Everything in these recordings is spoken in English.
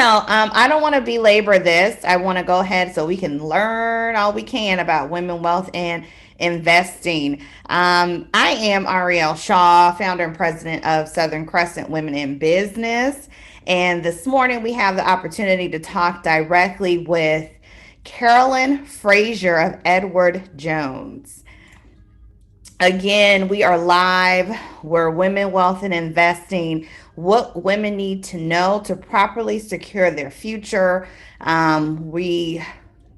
I don't want to belabor this. I want to go ahead so we can learn all we can about women wealth and investing. I am Ariel Shaw, founder and president of Southern Crescent Women in Business. And this morning we have the opportunity to talk directly with Carolyn Frazier of Edward Jones. Again, we are live. We're Women, Wealth, and Investing. What women need to know to properly secure their future. We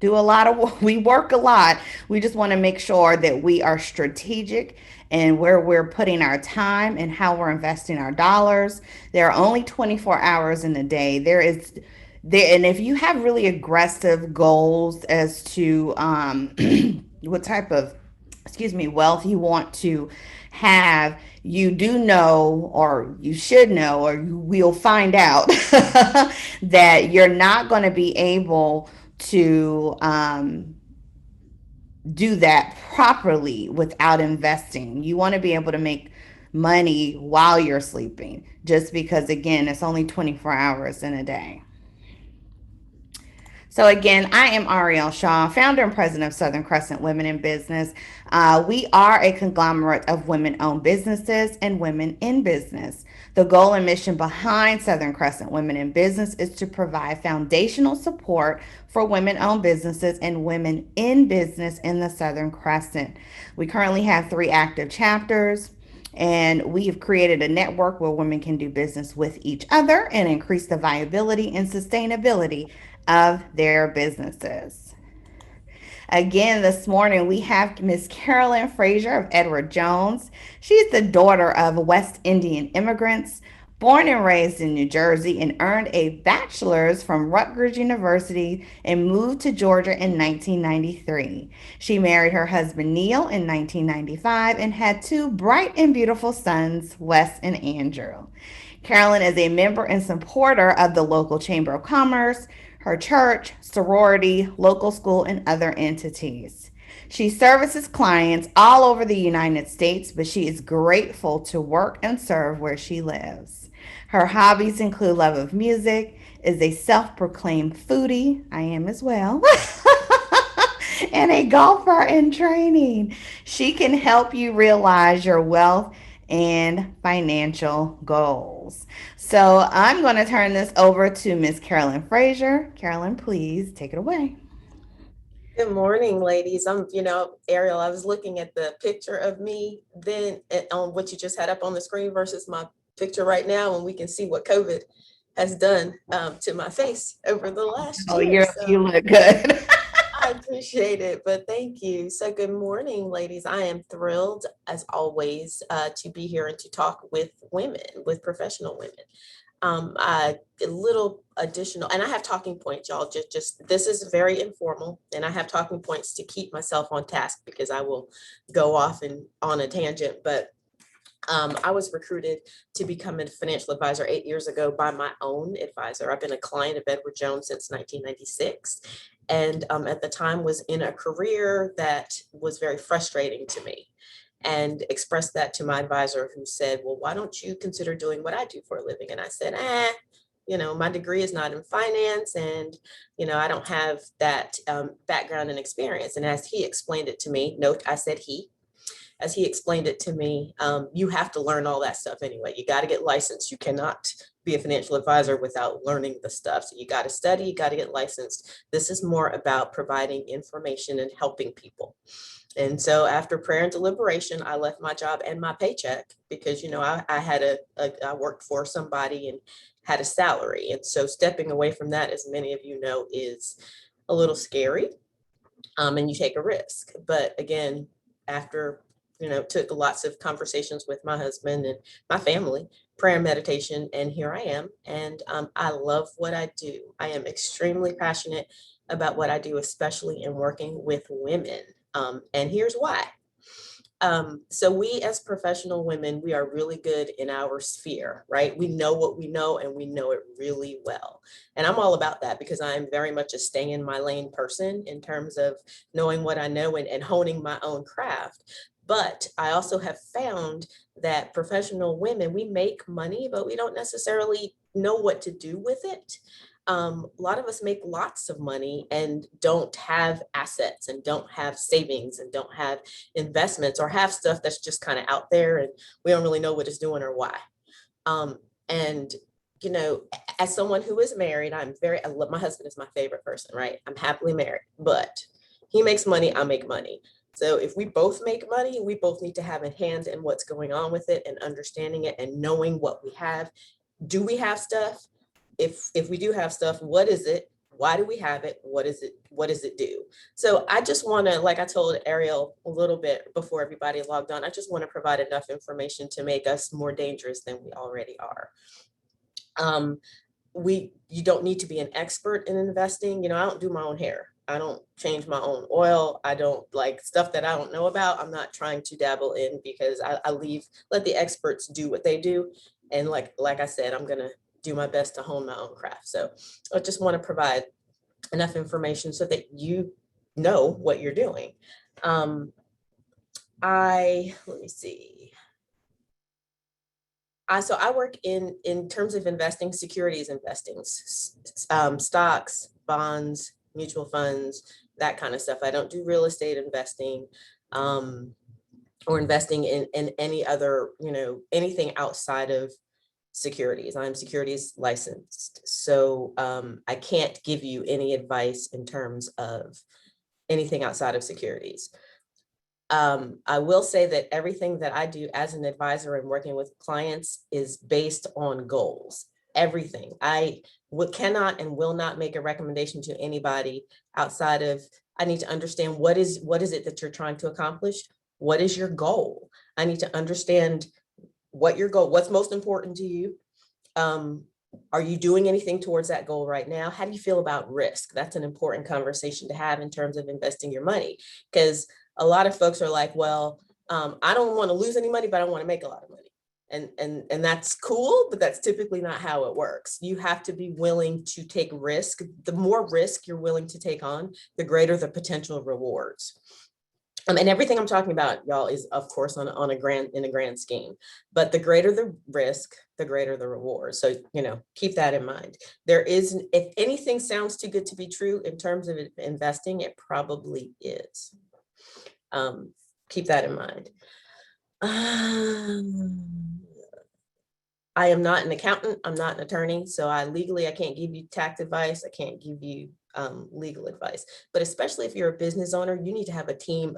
do a lot of, we work a lot. We just want to make sure that we are strategic and where we're putting our time and how we're investing our dollars. There are only 24 hours in a day. And if you have really aggressive goals as to what type of wealth you want to have, you do know, or you should know, or you will find out that you're not going to be able to do that properly without investing. You want to be able to make money while you're sleeping, just because, again, it's only 24 hours in a day. So again, I am Ariel Shaw, founder and president of Southern Crescent Women in Business. We are a conglomerate of women-owned businesses and women in business. The goal and mission behind Southern Crescent Women in Business is to provide foundational support for women-owned businesses and women in business in the Southern Crescent. We currently have 3 active chapters. And we have created a network where women can do business with each other and increase the viability and sustainability of their businesses. Again, this morning we have Miss Carolyn Frazier of Edward Jones. She's the daughter of West Indian immigrants, born and raised in New Jersey, and earned a bachelor's from Rutgers University and moved to Georgia in 1993. She married her husband Neil in 1995 and had 2 bright and beautiful sons, Wes and Andrew. Carolyn is a member and supporter of the local Chamber of Commerce, her church, sorority, local school, and other entities. She services clients all over the United States, but she is grateful to work and serve where she lives. Her hobbies include love of music, is a self-proclaimed foodie, I am as well, and a golfer in training. She can help you realize your wealth and financial goals. So I'm going to turn this over to Miss Carolyn Frazier. Carolyn, please take it away. Good morning, ladies. Ariel, I was looking at the picture of me then on what you just had up on the screen versus my picture right now, and we can see what COVID has done to my face over the last Oh, year. you look good. I appreciate it, but thank you. So good morning, ladies. I am thrilled, as always, to be here and to talk with women, with professional women. A little additional, and I have talking points, y'all. Just this is very informal, and I have talking points to keep myself on task because I will go off and on a tangent. But I was recruited to become a financial advisor 8 years ago by my own advisor. I've been a client of Edward Jones since 1996. And at the time was in a career that was very frustrating to me, and expressed that to my advisor, who said, well, why don't you consider doing what I do for a living? And I said, my degree is not in finance, and, I don't have that background and experience. And as he explained it to me, note, I said as he explained it to me, you have to learn all that stuff anyway. You got to get licensed. You cannot be a financial advisor without learning the stuff. So you got to study, you got to get licensed. This is more about providing information and helping people. And so after prayer and deliberation, I left my job and my paycheck because, I worked for somebody and had a salary. And so stepping away from that, as many of you know, is a little scary, and you take a risk. But again, after took lots of conversations with my husband and my family, prayer and meditation, and here I am. And I love what I do. I am extremely passionate about what I do, especially in working with women. And here's why. So we as professional women, we are really good in our sphere, right? We know what we know, and we know it really well. And I'm all about that because I am very much a stay in my lane person in terms of knowing what I know and honing my own craft. But I also have found that professional women, we make money, but we don't necessarily know what to do with it. A lot of us make lots of money and don't have assets and don't have savings and don't have investments, or have stuff that's just kind of out there and we don't really know what it's doing or why. And you know, as someone who is married, I love, my husband is my favorite person, right? I'm happily married, but he makes money, I make money. So if we both make money, we both need to have a hand in what's going on with it and understanding it and knowing what we have. Do we have stuff? If we do have stuff, what is it? Why do we have it? What is it? What does it do? So I just want to, like I told Ariel a little bit before everybody logged on, I just want to provide enough information to make us more dangerous than we already are. You don't need to be an expert in investing. You know, I don't do my own hair. I don't change my own oil. I don't like stuff that I don't know about. I'm not trying to dabble in because I let the experts do what they do. And like I said, I'm gonna do my best to hone my own craft. So I just want to provide enough information so that you know what you're doing. Let me see. So I work in terms of investing, securities investing, stocks, bonds, mutual funds, that kind of stuff. I don't do real estate investing, or investing in any other, you know, anything outside of securities. I'm securities licensed. So I can't give you any advice in terms of anything outside of securities. I will say that everything that I do as an advisor and working with clients is based on goals. Everything. I cannot and will not make a recommendation to anybody outside of, I need to understand what is it that you're trying to accomplish? What is your goal? I need to understand what your goal, what's most important to you. Are you doing anything towards that goal right now? How do you feel about risk? That's an important conversation to have in terms of investing your money, because a lot of folks are like, well, I don't want to lose any money, but I want to make a lot of money. And that's cool, but that's typically not how it works. You have to be willing to take risk. The more risk you're willing to take on, the greater the potential rewards. And everything I'm talking about, y'all, is of course in a grand scheme, but the greater the risk, the greater the reward. So, you know, keep that in mind. If anything sounds too good to be true in terms of investing, it probably is. Keep that in mind. I am not an accountant. I'm not an attorney. So I can't give you tax advice. I can't give you legal advice, but especially if you're a business owner, you need to have a team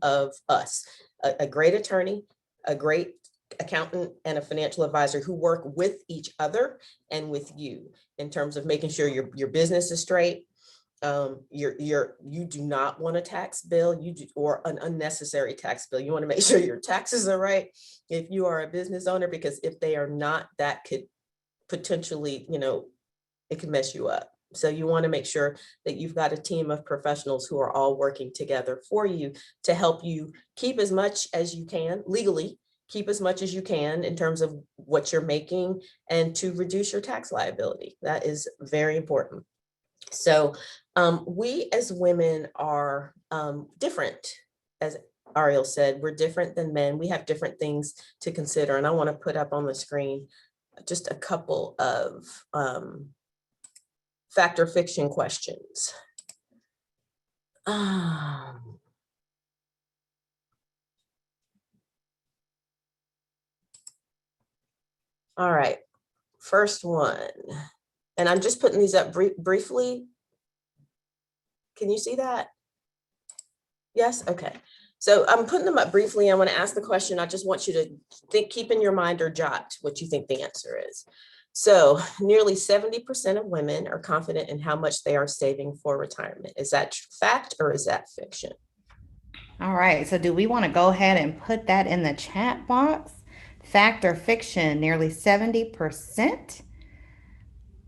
of us, a great attorney, a great accountant, and a financial advisor who work with each other and with you in terms of making sure your business is straight. You do not want a tax bill, or an unnecessary tax bill. You want to make sure your taxes are right if you are a business owner, because if they are not, that could potentially, you know, it could mess you up. So you want to make sure that you've got a team of professionals who are all working together for you to help you keep as much as you can legally, keep as much as you can in terms of what you're making, and to reduce your tax liability. That is very important. So we as women are different. As Ariel said, we're different than men. We have different things to consider. And I want to put up on the screen just a couple of fact or fiction questions. All right, first one. And I'm just putting these up briefly. Can you see that? Yes, okay. So I'm putting them up briefly. I want to ask the question. I just want you to keep in your mind or jot what you think the answer is. So nearly 70% of women are confident in how much they are saving for retirement. Is that fact or is that fiction? All right. So, do we want to go ahead and put that in the chat box? Fact or fiction? Nearly 70%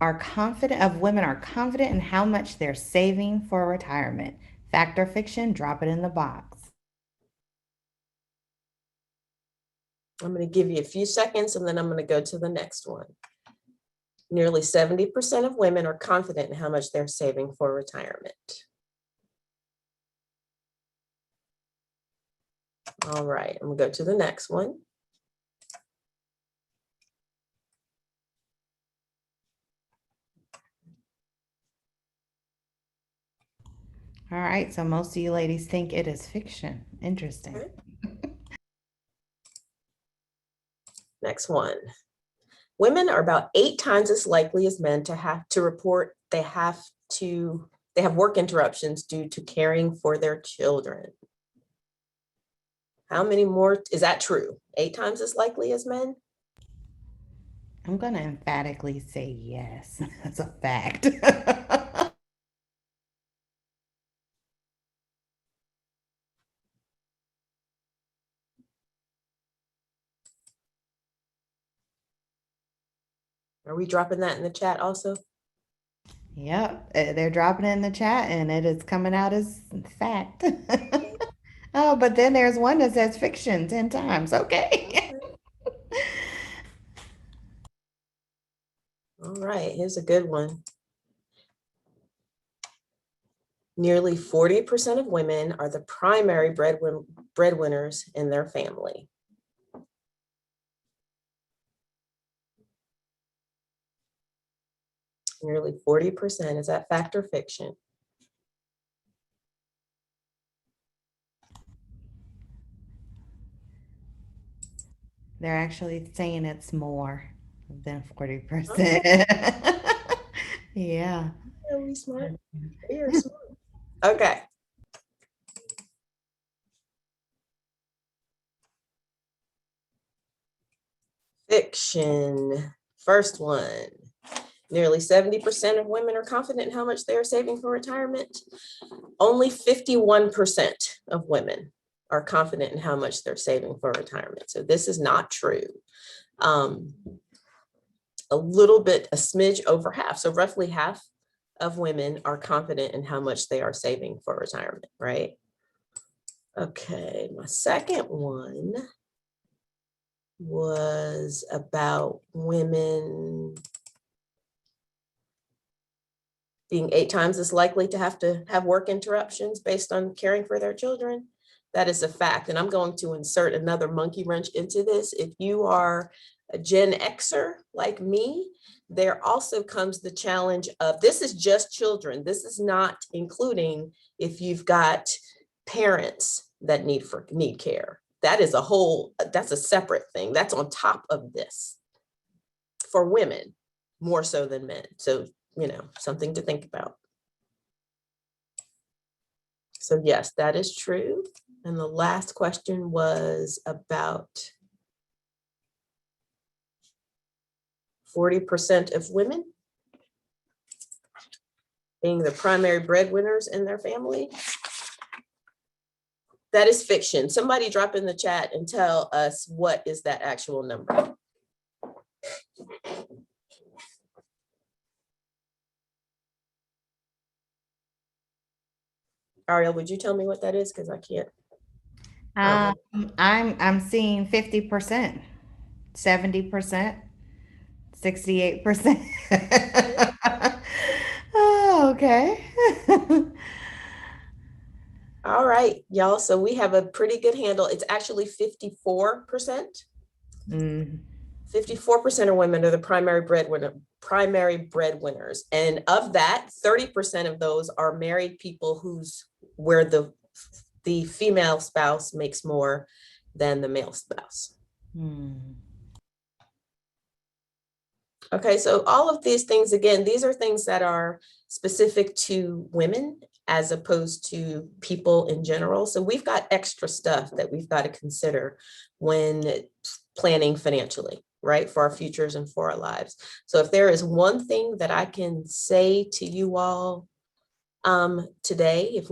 of women are confident in how much they're saving for retirement. Fact or fiction? Drop it in the box. I'm going to give you a few seconds and then I'm going to go to the next one. Nearly 70% of women are confident in how much they're saving for retirement. All right, I'm going to go to the next one. All right, so most of you ladies think it is fiction. Interesting. Okay. Next one. Women are about 8 times as likely as men to have to report they have work interruptions due to caring for their children. How many more? Is that true? 8 times as likely as men? I'm going to emphatically say yes. That's a fact. Are we dropping that in the chat also? Yep, they're dropping it in the chat and it is coming out as fact. Oh, but then there's one that says fiction 10 times. Okay. All right, here's a good one. Nearly 40% of women are the primary breadwinners in their family. Nearly 40%. Is that fact or fiction? They're actually saying it's more than Okay. 40%. Yeah. Really smart. Very smart. Okay. Fiction. First one. Nearly 70% of women are confident in how much they are saving for retirement. Only 51% of women are confident in how much they're saving for retirement. So this is not true. A little bit, a smidge over half. So roughly half of women are confident in how much they are saving for retirement, right? Okay, my second one was about women being 8 times as likely to have work interruptions based on caring for their children. That is a fact. And I'm going to insert another monkey wrench into this. If you are a Gen Xer like me, there also comes the challenge of, this is just children. This is not including if you've got parents that need care. That is that's a separate thing. That's on top of this for women, more so than men. So, something to think about. So yes, that is true. And the last question was about 40% of women being the primary breadwinners in their family. That is fiction. Somebody drop in the chat and tell us what is that actual number. Ariel, would you tell me what that is? Because I can't. I'm seeing 50%, 70%, 68%. Oh, okay. All right, y'all. So we have a pretty good handle. It's actually 54%. 54% of women are the primary breadwinners. And of that, 30% of those are married people where the female spouse makes more than the male spouse. Okay, so all of these things, again, these are things that are specific to women as opposed to people in general. So we've got extra stuff that we've got to consider when planning financially, right, for our futures and for our lives. So if there is one thing that I can say to you all today, if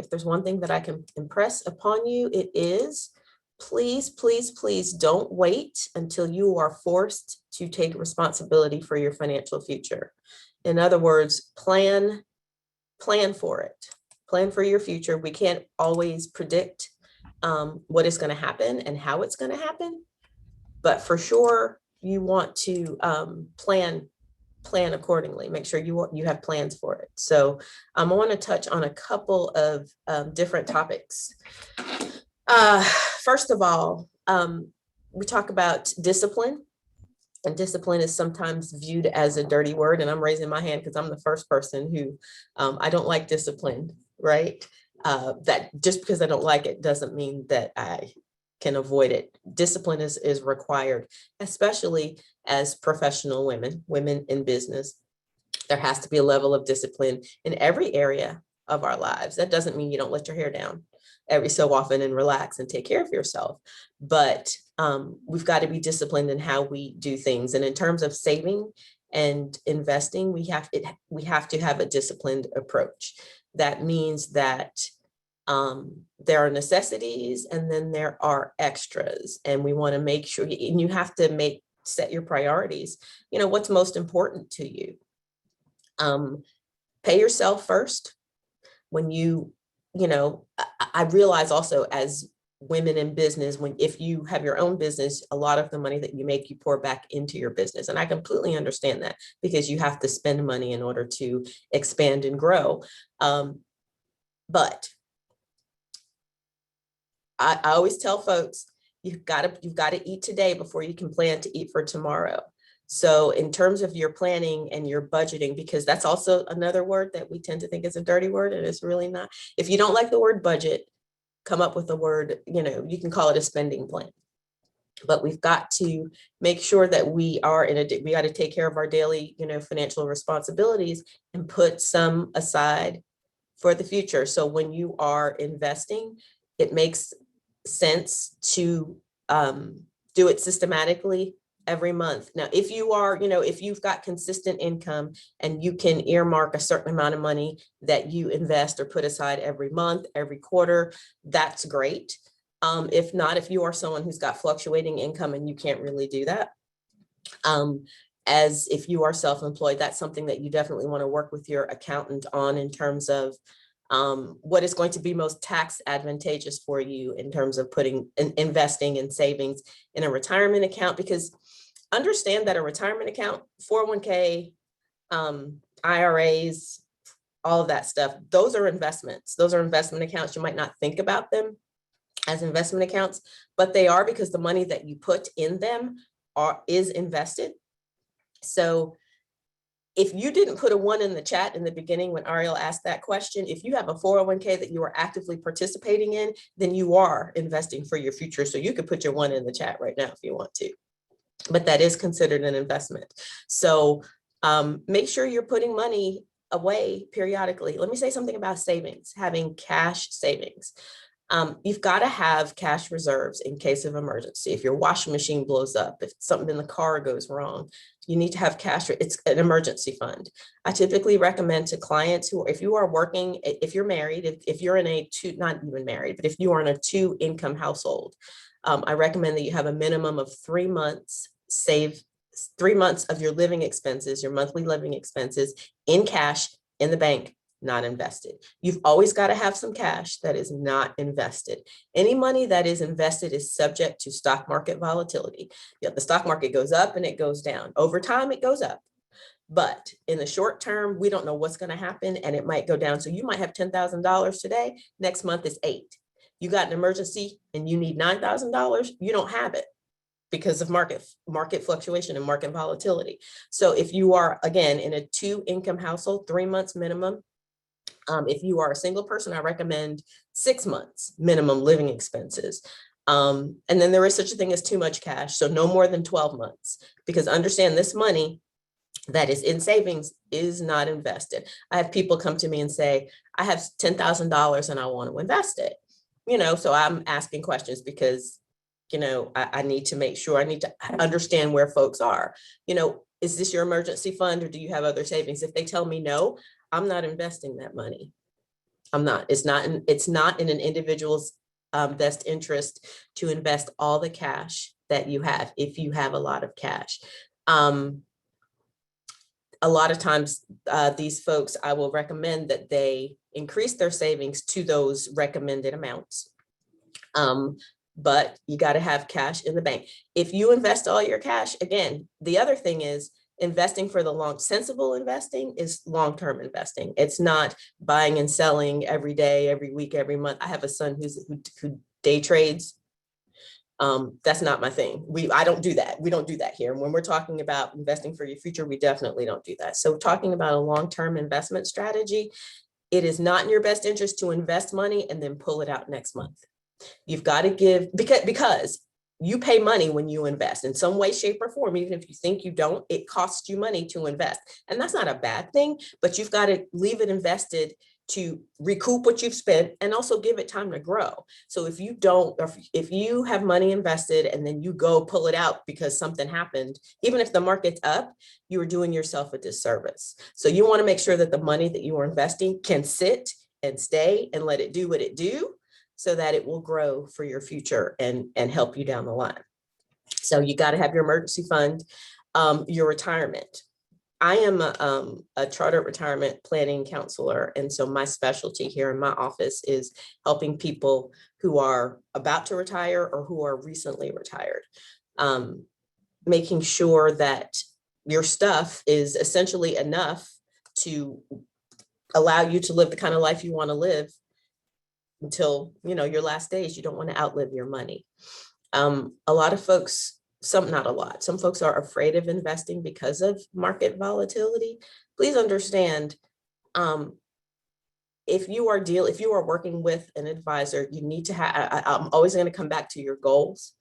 there's one thing that I can impress upon you, it is, please, please, please don't wait until you are forced to take responsibility for your financial future. In other words, plan for it. Plan for your future. We can't always predict what is going to happen and how it's going to happen, but for sure you want to plan accordingly. Make sure you have plans for it. So I want to touch on a couple of different topics. First of all, we talk about discipline. And discipline is sometimes viewed as a dirty word. And I'm raising my hand because I'm the first person who I don't like discipline, right? That just because I don't like it doesn't mean that I can avoid it. Discipline is required, especially as professional women in business. There has to be a level of discipline in every area of our lives. That doesn't mean you don't let your hair down every so often and relax and take care of yourself. But we've got to be disciplined in how we do things. And in terms of saving and investing, we have to have a disciplined approach. That means that there are necessities and then there are extras. And we want to make sure, and you have to set your priorities. What's most important to you. Pay yourself first. When I realize also as women in business, if you have your own business, a lot of the money that you make, you pour back into your business. And I completely understand that because you have to spend money in order to expand and grow. But I always tell folks, you've got to eat today before you can plan to eat for tomorrow. So in terms of your planning and your budgeting, because that's also another word that we tend to think is a dirty word, and it's really not. If you don't like the word budget, come up with a word, you can call it a spending plan. But we've got to make sure that we got to take care of our daily, financial responsibilities and put some aside for the future. So when you are investing, it makes sense to do it systematically every month. Now, if you are, if you've got consistent income and you can earmark a certain amount of money that you invest or put aside every month, every quarter, that's great. If not, if you are someone who's got fluctuating income and you can't really do that, as if you are self-employed, that's something that you definitely want to work with your accountant on in terms of what is going to be most tax advantageous for you in terms of investing in savings in a retirement account. Because understand that a retirement account, 401k, IRAs, all of that stuff, those are investments. Those are investment accounts. You might not think about them as investment accounts, but they are, because the money that you put in them is invested. So if you didn't put a 1 in the chat in the beginning when Ariel asked that question, if you have a 401k that you are actively participating in, then you are investing for your future. So you could put your 1 in the chat right now if you want to, but that is considered an investment. So make sure you're putting money away periodically. Let me say something about savings, having cash savings. You've got to have cash reserves in case of emergency. If your washing machine blows up, if something in the car goes wrong, you need to have cash. It's an emergency fund. I typically recommend to clients who, if you are working, if you're married, if you're in not even married, but if you are in a 2-income household, I recommend that you have a minimum of 3 months, save 3 months of your living expenses, your monthly living expenses in cash in the bank, not invested. You've always got to have some cash that is not invested. Any money that is invested is subject to stock market volatility. The stock market goes up and it goes down. Over time, it goes up. But in the short term, we don't know what's going to happen, and it might go down. So you might have $10,000 today. Next month is 8. You got an emergency and you need $9,000. You don't have it because of market fluctuation and market volatility. So if you are, again, in a 2-income household, 3 months minimum. If you are a single person, I recommend 6 months minimum living expenses. And then there is such a thing as too much cash. So no more than 12 months, because understand this money that is in savings is not invested. I have people come to me and say, I have $10,000 and I want to invest it. So I'm asking questions because, I need to make sure, I need to understand where folks are. Is this your emergency fund or do you have other savings? If they tell me no, I'm not investing that money. I'm not. It's not in an individual's best interest to invest all the cash that you have if you have a lot of cash. A lot of times, these folks, I will recommend that they increase their savings to those recommended amounts. But you got to have cash in the bank. If you invest all your cash, again, the other thing is, investing for the sensible investing is long-term investing. It's not buying and selling every day, every week, every month. I have a son who day trades. That's not my thing. I don't do that. We don't do that here. When we're talking about investing for your future, we definitely don't do that. So talking about a long-term investment strategy, It is not in your best interest to invest money and then pull it out next month. You've got to give, because you pay money when you invest in some way, shape, or form. Even if you think you don't, it costs you money to invest. And that's not a bad thing, but you've got to leave it invested to recoup what you've spent and also give it time to grow. So if you don't, or if you have money invested and then you go pull it out because something happened, even if the market's up, you are doing yourself a disservice. So you want to make sure that the money that you are investing can sit and stay and let it do what it do, so that it will grow for your future and help you down the line. So you got to have your emergency fund, your retirement. I am a chartered retirement planning counselor. And so my specialty here in my office is helping people who are about to retire or who are recently retired, making sure that your stuff is essentially enough to allow you to live the kind of life you want to live until, your last days. You don't want to outlive your money. A lot of folks, not a lot, some folks are afraid of investing because of market volatility. Please understand, if you are working with an advisor, you need to have, I'm always going to come back to your goals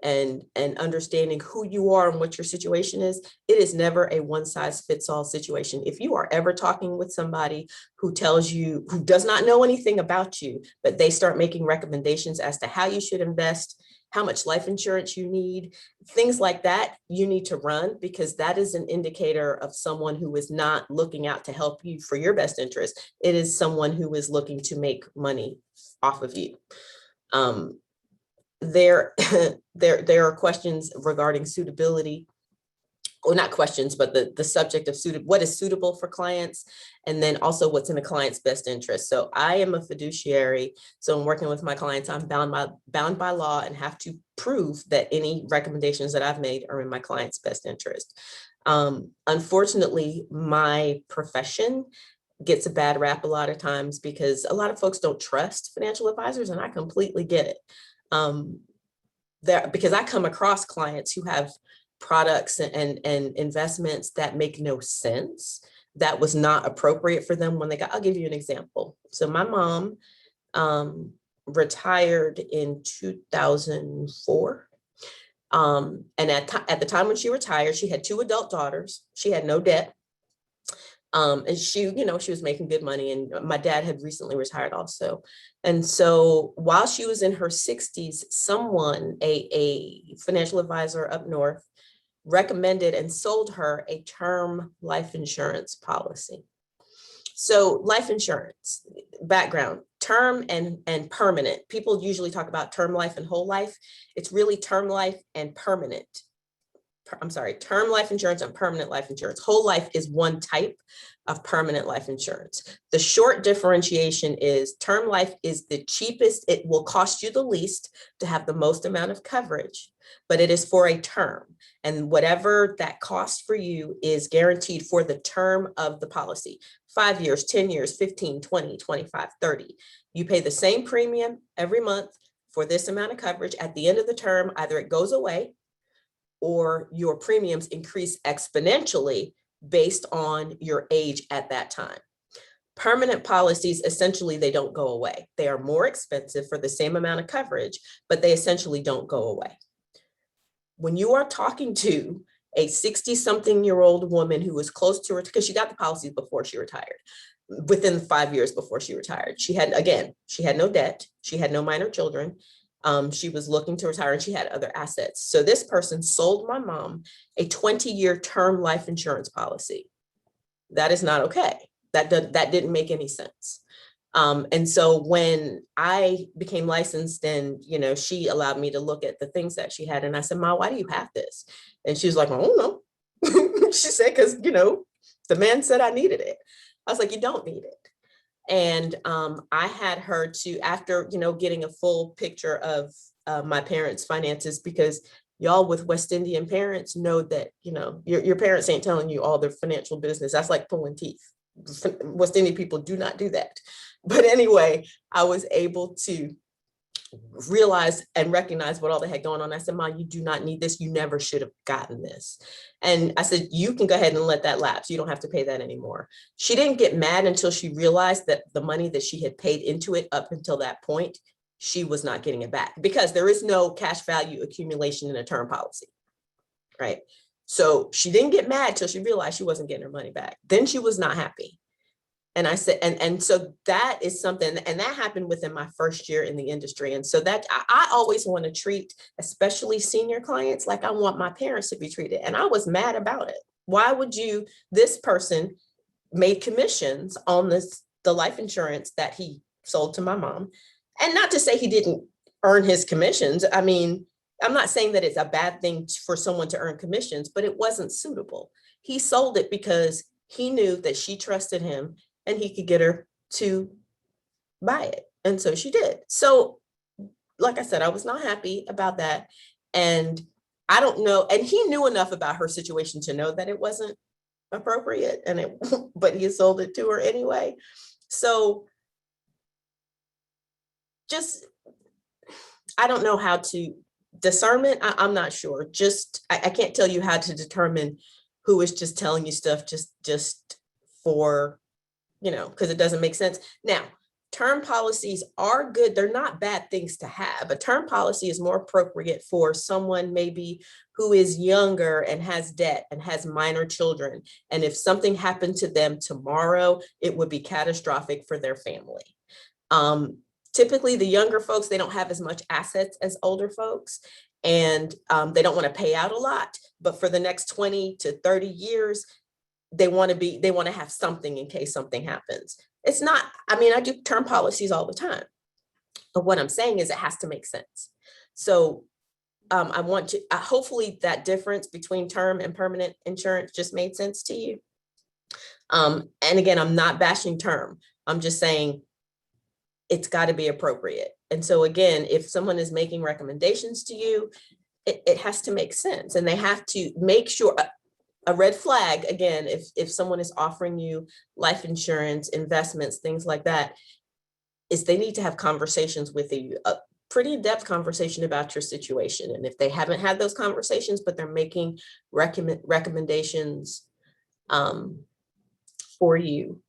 and understanding who you are and what your situation is. It is never a one size fits all situation. If you are ever talking with somebody who does not know anything about you, but they start making recommendations as to how you should invest, how much life insurance you need, things like that, you need to run, because that is an indicator of someone who is not looking out to help you for your best interest. It is someone who is looking to make money off of you. There are questions regarding suitability, or not questions, but the subject of what is suitable for clients, and then also what's in the client's best interest. So I am a fiduciary. So I'm working with my clients. I'm bound by law and have to prove that any recommendations that I've made are in my client's best interest. Unfortunately, my profession gets a bad rap a lot of times because a lot of folks don't trust financial advisors, and I completely get it. Because I come across clients who have products and investments that make no sense, that was not appropriate for them when they got. I'll give you an example. So my mom retired in 2004. And at the time when she retired, she had 2 adult daughters. She had no debt. And she was making good money, and my dad had recently retired also. And so while she was in her 60s, someone, a financial advisor up north, recommended and sold her a term life insurance policy. So life insurance, background, term and permanent. People usually talk about term life and whole life. It's really term life and permanent. Term life insurance and permanent life insurance. Whole life is one type of permanent life insurance. The short differentiation is term life is the cheapest. It will cost you the least to have the most amount of coverage, but it is for a term. And whatever that cost for you is guaranteed for the term of the policy. 5 years, 10 years, 15, 20, 25, 30. You pay the same premium every month for this amount of coverage. At the end of the term, either it goes away or your premiums increase exponentially based on your age at that time. Permanent policies, essentially, they don't go away. They are more expensive for the same amount of coverage, but they essentially don't go away. When you are talking to a 60-something-year-old woman who was close to her, because she got the policies before she retired, within 5 years before she retired, she had no debt, she had no minor children. She was looking to retire and she had other assets. So this person sold my mom a 20-year term life insurance policy. That is not okay. That didn't make any sense. And so when I became licensed and, she allowed me to look at the things that she had. And I said, Ma, why do you have this? And she was like, I don't know. She said, because, the man said I needed it. I was like, you don't need it. And I had her to, after, getting a full picture of my parents' finances, because y'all with West Indian parents know that, your parents ain't telling you all their financial business. That's like pulling teeth. West Indian people do not do that. But anyway, I was able to realized and recognized what all they had going on. I said, Mom, you do not need this. You never should have gotten this. And I said, you can go ahead and let that lapse. You don't have to pay that anymore. She didn't get mad until she realized that the money that she had paid into it up until that point, she was not getting it back, because there is no cash value accumulation in a term policy, right? So she didn't get mad till she realized she wasn't getting her money back. Then she was not happy. And I said, and so that is something, and that happened within my first year in the industry. And so that I always want to treat, especially senior clients, like I want my parents to be treated. And I was mad about it. Why would you, this person made commissions on the life insurance that he sold to my mom. And not to say he didn't earn his commissions. I mean, I'm not saying that it's a bad thing for someone to earn commissions, but it wasn't suitable. He sold it because he knew that she trusted him and he could get her to buy it. And so she did. So, like I said, I was not happy about that. And I don't know. And he knew enough about her situation to know that it wasn't appropriate, but he sold it to her anyway. So just, I don't know how to discernment. I'm not sure. Just, I can't tell you how to determine who is just telling you stuff just for, because it doesn't make sense. Now, term policies are good. They're not bad things to have. A term policy is more appropriate for someone maybe who is younger and has debt and has minor children. And if something happened to them tomorrow, it would be catastrophic for their family. Typically, the younger folks, they don't have as much assets as older folks, and they don't want to pay out a lot. But for the next 20 to 30 years, they want to have something in case something happens. It's not, I do term policies all the time, but what I'm saying is it has to make sense. So I want to, hopefully that difference between term and permanent insurance just made sense to you. And again, I'm not bashing term. I'm just saying it's got to be appropriate. And so again, if someone is making recommendations to you, it has to make sense, and they have to make sure. A red flag, again, if someone is offering you life insurance, investments, things like that, is they need to have conversations with you, a pretty in-depth conversation about your situation. And if they haven't had those conversations, but they're making recommendations for you,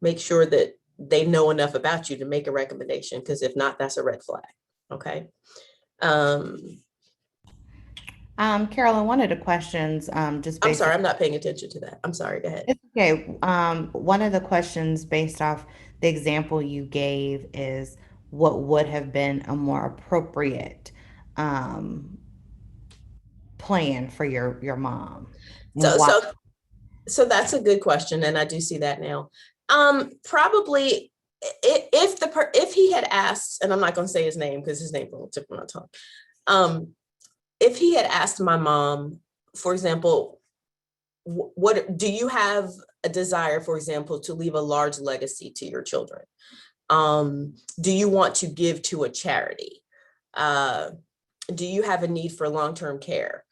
make sure that they know enough about you to make a recommendation, because if not, that's a red flag. Okay. Carolyn, one of the questions, I'm sorry, I'm not paying attention to that. I'm sorry, go ahead. it's okay. One of the questions based off the example you gave is what would have been a more appropriate um, plan for your mom and So, why? so, so that's a good question, and I do see that now. Probably if he had asked, and I'm not going to say his name because his name will tip my tongue. If he had asked my mom, for example, what do you have a desire, for example, to leave a large legacy to your children? Do you want to give to a charity? Do you have a need for long-term care?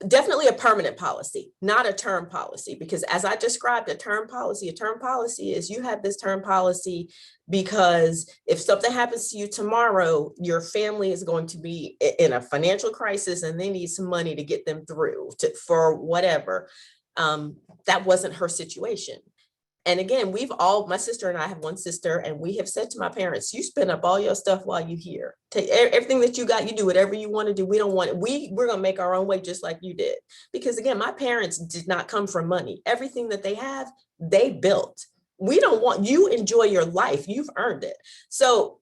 Definitely a permanent policy, not a term policy, because as I described a term policy is you have this term policy because if something happens to you tomorrow, your family is going to be in a financial crisis and they need some money to get them through for whatever. That wasn't her situation. And again, my sister and I have one sister, and we have said to my parents, you spend up all your stuff while you're here. Take everything that you got, you do whatever you want to do. We don't want it. We're going to make our own way just like you did. Because again, my parents did not come from money. Everything that they have, they built. We don't want, you enjoy your life. You've earned it. So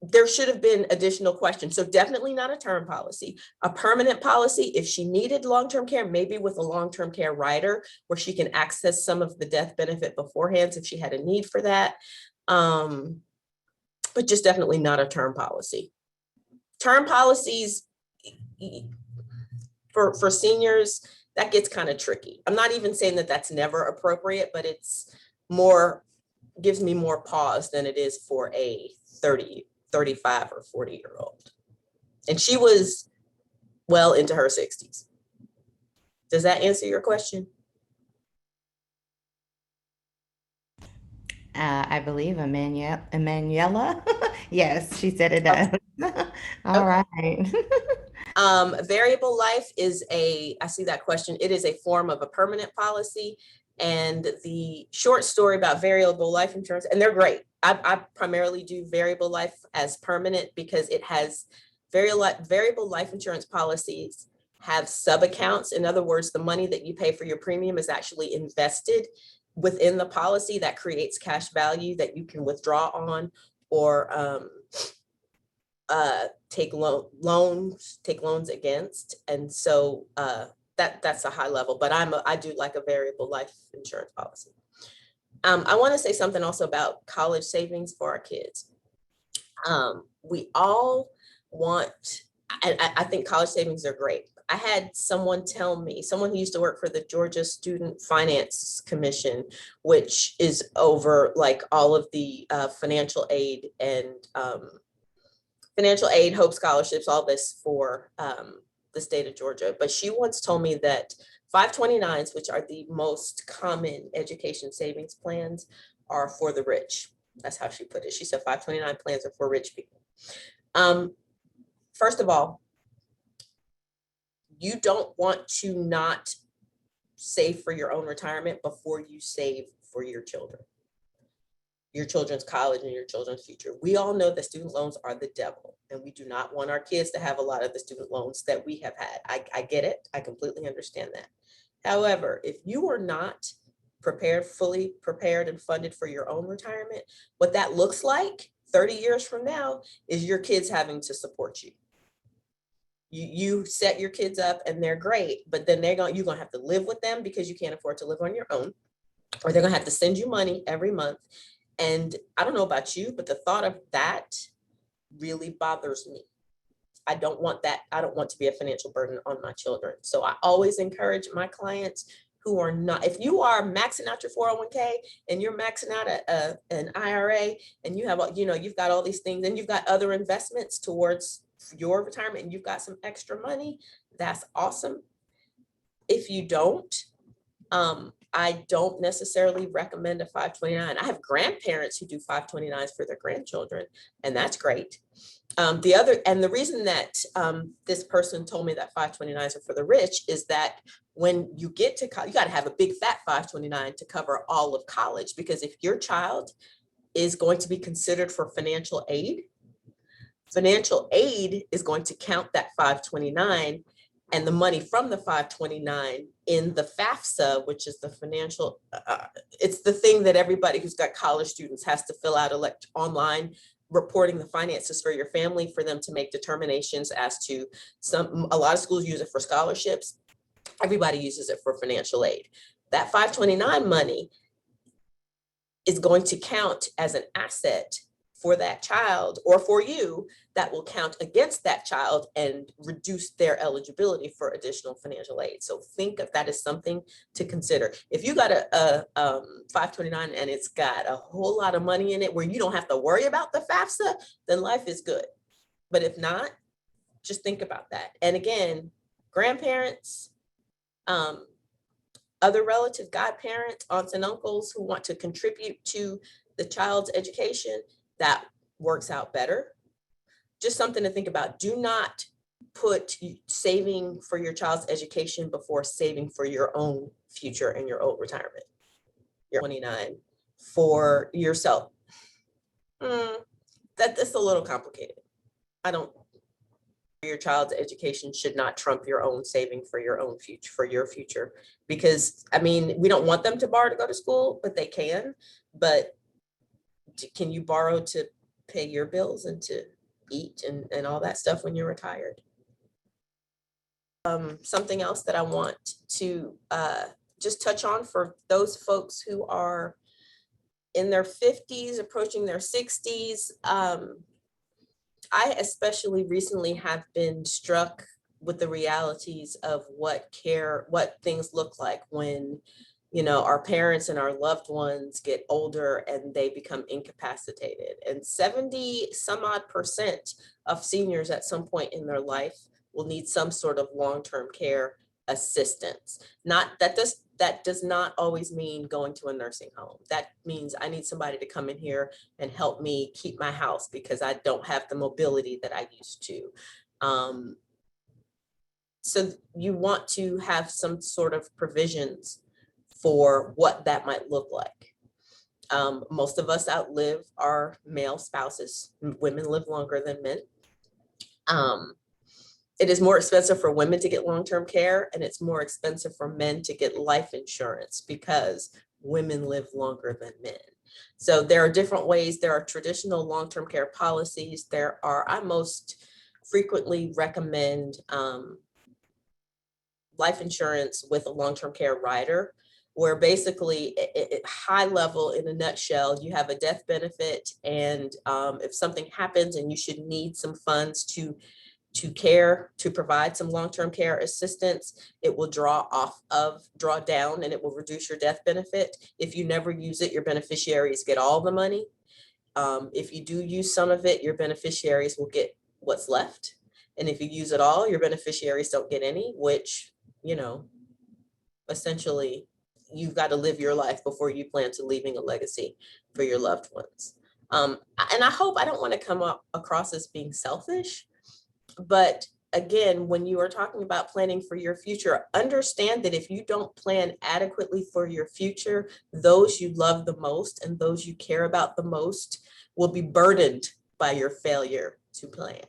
there should have been additional questions. So definitely not a term policy, a permanent policy. If she needed long-term care, maybe with a long-term care rider where she can access some of the death benefit beforehand if she had a need for that. But just definitely not a term policy. Term policies for seniors, that gets kind of tricky. I'm not even saying that that's never appropriate, but it's gives me more pause than it is for a 30, 35 or 40-year-old. And she was well into her 60s. Does that answer your question? I believe Emanuela. Yes, she said it Okay. does. All Okay. right. Variable life is I see that question. It is a form of a permanent policy. And the short story about variable life insurance, and they're great. I primarily do variable life as permanent because it has variable life insurance policies have sub accounts. In other words, the money that you pay for your premium is actually invested within the policy that creates cash value that you can withdraw on or take loans against. And so that's a high level, but I do like a variable life insurance policy. I want to say something also about college savings for our kids. We all want, I think college savings are great. I had someone tell me, someone who used to work for the Georgia Student Finance Commission, which is over like all of the financial aid and Hope Scholarships, all this for the state of Georgia. But she once told me that 529s, which are the most common education savings plans, are for the rich. That's how she put it. She said 529 plans are for rich people. First of all, you don't want to not save for your own retirement before you save for your children's college and your children's future. We all know that student loans are the devil, and we do not want our kids to have a lot of the student loans that we have had. I get it. I completely understand that. However, if you are not fully prepared and funded for your own retirement, what that looks like 30 years from now is your kids having to support you. You set your kids up and they're great, but then you're gonna have to live with them because you can't afford to live on your own, or they're gonna have to send you money every month. And I don't know about you, but the thought of that really bothers me. I don't want that. I don't want to be a financial burden on my children. So I always encourage my clients who are not, if you are maxing out your 401k and you're maxing out an IRA and you have, you've got all these things and you've got other investments towards your retirement and you've got some extra money, that's awesome. If you don't, I don't necessarily recommend a 529. I have grandparents who do 529s for their grandchildren, and that's great. The reason that this person told me that 529s are for the rich is that when you get to college, you got to have a big fat 529 to cover all of college, because if your child is going to be considered for financial aid is going to count that 529 and the money from the 529 in the FAFSA, which is the financial, it's the thing that everybody who's got college students has to fill out online, reporting the finances for your family for them to make determinations as to a lot of schools use it for scholarships. Everybody uses it for financial aid. That 529 money is going to count as an asset for that child or for you that will count against that child and reduce their eligibility for additional financial aid. So think of that as something to consider. If you got a 529 and it's got a whole lot of money in it where you don't have to worry about the FAFSA, then life is good. But if not, just think about that. And again, grandparents, other relative godparents, aunts and uncles who want to contribute to the child's education, that works out better. Just something to think about. Do not put saving for your child's education before saving for your own future and your own retirement. You're 29 for yourself. That's a little complicated. Your child's education should not trump your own saving for your own future, for your future. Because, I mean, we don't want them to borrow to go to school, but they can. But can you borrow to pay your bills and to eat and all that stuff when you're retired? Something else that I want to just touch on for those folks who are in their 50s, approaching their 60s. I especially recently have been struck with the realities of what things look like when, our parents and our loved ones get older and they become incapacitated. And 70 some odd % of seniors at some point in their life will need some sort of long-term care assistance. That does not always mean going to a nursing home. That means I need somebody to come in here and help me keep my house because I don't have the mobility that I used to. So you want to have some sort of provisions for what that might look like. Most of us outlive our male spouses. Women live longer than men. It is more expensive for women to get long-term care, and it's more expensive for men to get life insurance because women live longer than men. So there are different ways. There are traditional long-term care policies. I most frequently recommend life insurance with a long-term care rider, where basically high level, in a nutshell, you have a death benefit, and if something happens and you should need some funds to provide some long-term care assistance, it will draw down, and it will reduce your death benefit. If you never use it, your beneficiaries get all the money. If you do use some of it, your beneficiaries will get what's left. And if you use it all, your beneficiaries don't get any, which, essentially you've got to live your life before you plan to leaving a legacy for your loved ones. And I don't want to come across as being selfish, but again, when you are talking about planning for your future, understand that if you don't plan adequately for your future, those you love the most and those you care about the most will be burdened by your failure to plan.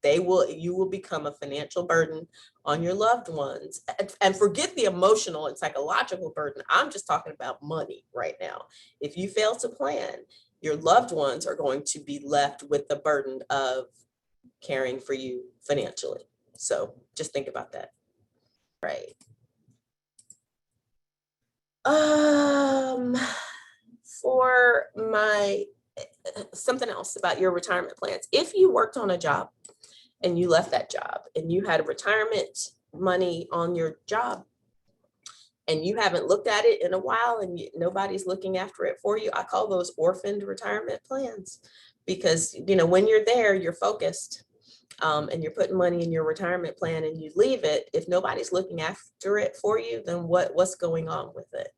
You will become a financial burden on your loved ones, and forget the emotional and psychological burden. I'm just talking about money right now. If you fail to plan, your loved ones are going to be left with the burden of caring for you financially. So just think about that. Right. For something else about your retirement plans. If you worked on a job and you left that job and you had retirement money on your job and you haven't looked at it in a while and nobody's looking after it for you, I call those orphaned retirement plans, because when you're there, you're focused. And you're putting money in your retirement plan and you leave it. If nobody's looking after it for you, then what's going on with it?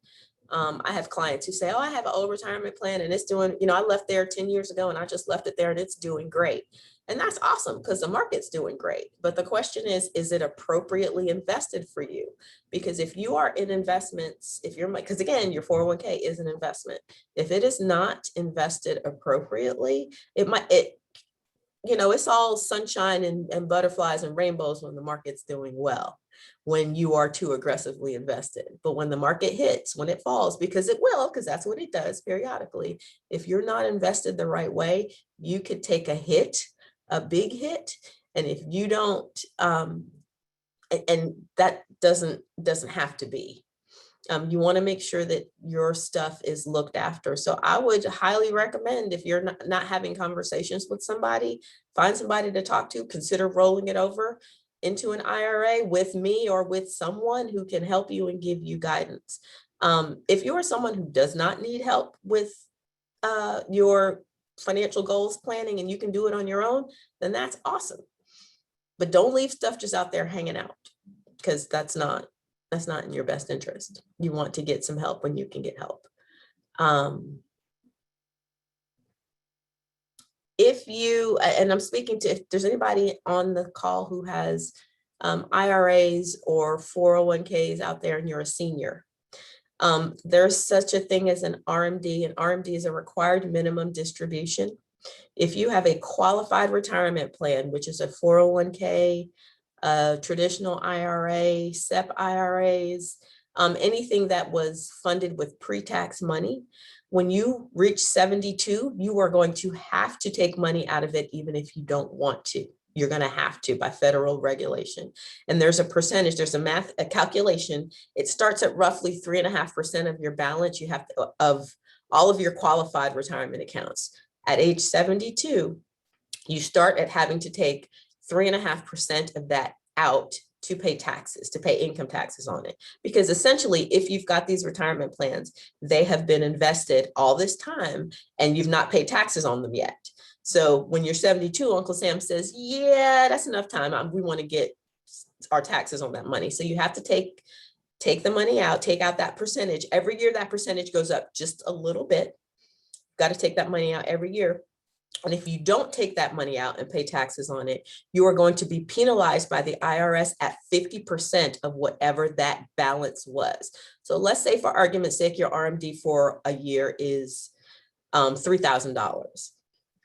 I have clients who say, oh, I have an old retirement plan and it's doing, I left there 10 years ago and I just left it there and it's doing great. And that's awesome because the market's doing great. But the question is it appropriately invested for you? Because if you are in investments, because again, your 401k is an investment. If it is not invested appropriately, it's all sunshine and butterflies and rainbows when the market's doing well, when you are too aggressively invested. But when the market hits, when it falls, because it will, because that's what it does periodically, if you're not invested the right way, you could take a hit, a big hit. And if you don't, and that doesn't have to be. You want to make sure that your stuff is looked after. So I would highly recommend, if you're not having conversations with somebody, find somebody to talk to, consider rolling it over into an IRA with me or with someone who can help you and give you guidance. If you are someone who does not need help with your financial goals planning and you can do it on your own, then that's awesome. But don't leave stuff just out there hanging out, because that's not in your best interest. You want to get some help when you can get help. And I'm speaking to, if there's anybody on the call who has IRAs or 401ks out there and you're a senior, there's such a thing as an RMD, and RMD is a required minimum distribution. If you have a qualified retirement plan, which is a 401k, traditional IRA, SEP IRAs, anything that was funded with pre-tax money, when you reach 72, you are going to have to take money out of it, even if you don't want to. You're going to have to by federal regulation. And there's a percentage, there's a calculation. It starts at roughly 3.5% of your balance. You have to, of all of your qualified retirement accounts. At age 72, you start at having to take 3.5% of that out to pay taxes, to pay income taxes on it. Because essentially, if you've got these retirement plans, they have been invested all this time and you've not paid taxes on them yet. So when you're 72, Uncle Sam says, yeah, that's enough time. We want to get are taxes on that money. So you have to take the money out, take out that percentage. Every year that percentage goes up just a little bit. Got to take that money out every year. And if you don't take that money out and pay taxes on it, you are going to be penalized by the IRS at 50% of whatever that balance was. So let's say, for argument's sake, your RMD for a year is $3,000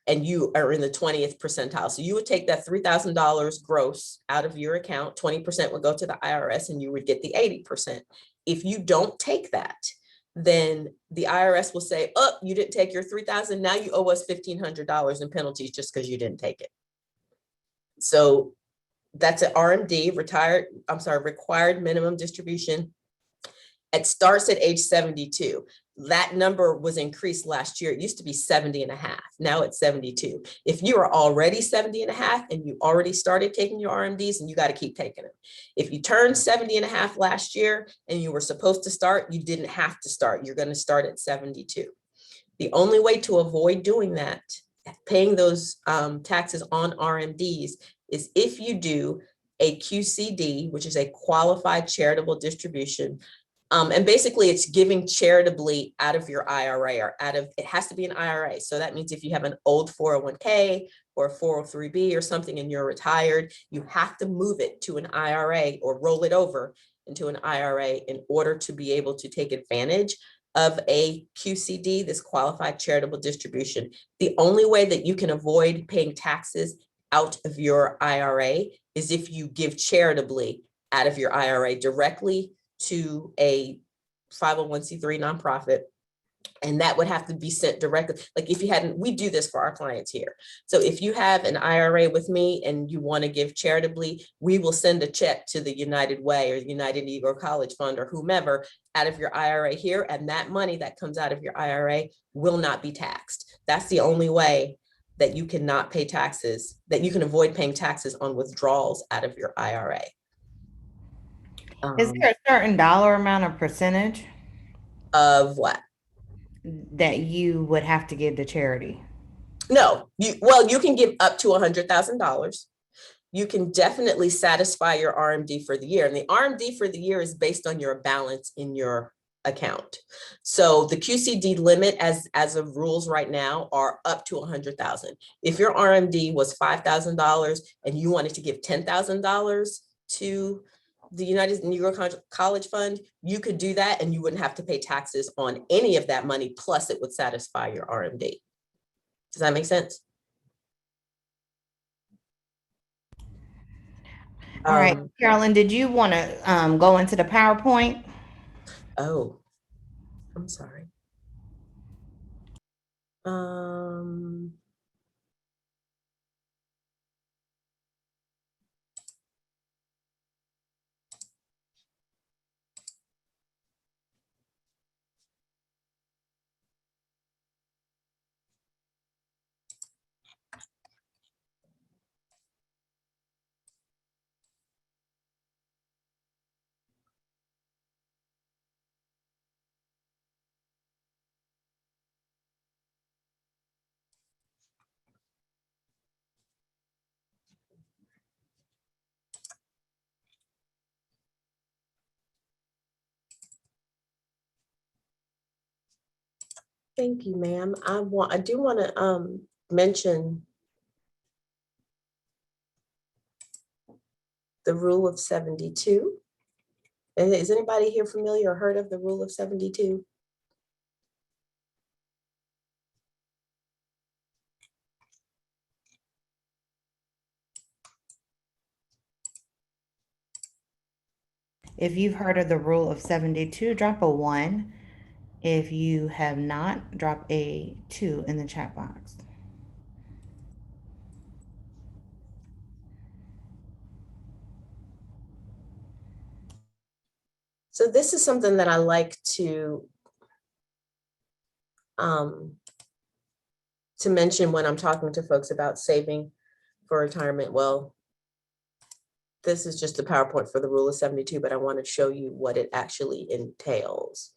and you are in the 20th percentile. So you would take that $3,000 gross out of your account, 20% would go to the IRS and you would get the 80%. If you don't take that, then the IRS will say, oh, you didn't take your $3,000. Now you owe us $1,500 in penalties just because you didn't take it. So that's an RMD, required minimum distribution. It starts at age 72. That number was increased last year. It used to be 70 and a half. Now it's 72. If you are already 70 and a half and you already started taking your RMDs, and you got to keep taking them. If you turned 70 and a half last year and you were supposed to start, you didn't have to start. You're going to start at 72. The only way to avoid doing that, paying those taxes on RMDs, is if you do a QCD, which is a qualified charitable distribution. And basically it's giving charitably out of your IRA, or it has to be an IRA. So that means if you have an old 401k or a 403b or something and you're retired, you have to move it to an IRA or roll it over into an IRA in order to be able to take advantage of a QCD, this qualified charitable distribution. The only way that you can avoid paying taxes out of your IRA is if you give charitably out of your IRA directly to a 501c3 nonprofit, and that would have to be sent directly. Like if you hadn't, we do this for our clients here. So if you have an IRA with me and you want to give charitably, we will send a check to the United Way or United Negro College Fund or whomever out of your IRA here, and that money that comes out of your IRA will not be taxed. That's the only way that you cannot pay taxes, that you can avoid paying taxes on withdrawals out of your IRA. Is there a certain dollar amount or percentage Of what? that you would have to give to charity? No, you can give up to $100,000. You can definitely satisfy your RMD for the year. And the RMD for the year is based on your balance in your account. So the QCD limit as of rules right now are up to $100,000. If your RMD was $5,000 and you wanted to give $10,000 to the United Negro College Fund, you could do that and you wouldn't have to pay taxes on any of that money, plus it would satisfy your RMD. Does that make sense? All right, Carolyn, did you want to go into the PowerPoint? Oh, I'm sorry. Thank you, ma'am. I do want to mention the rule of 72. Is anybody here familiar or heard of the rule of 72? If you've heard of the rule of 72, drop a 1. If you have not, drop a 2 in the chat box. So this is something that I like to mention when I'm talking to folks about saving for retirement. Well, this is just a PowerPoint for the rule of 72, but I want to show you what it actually entails.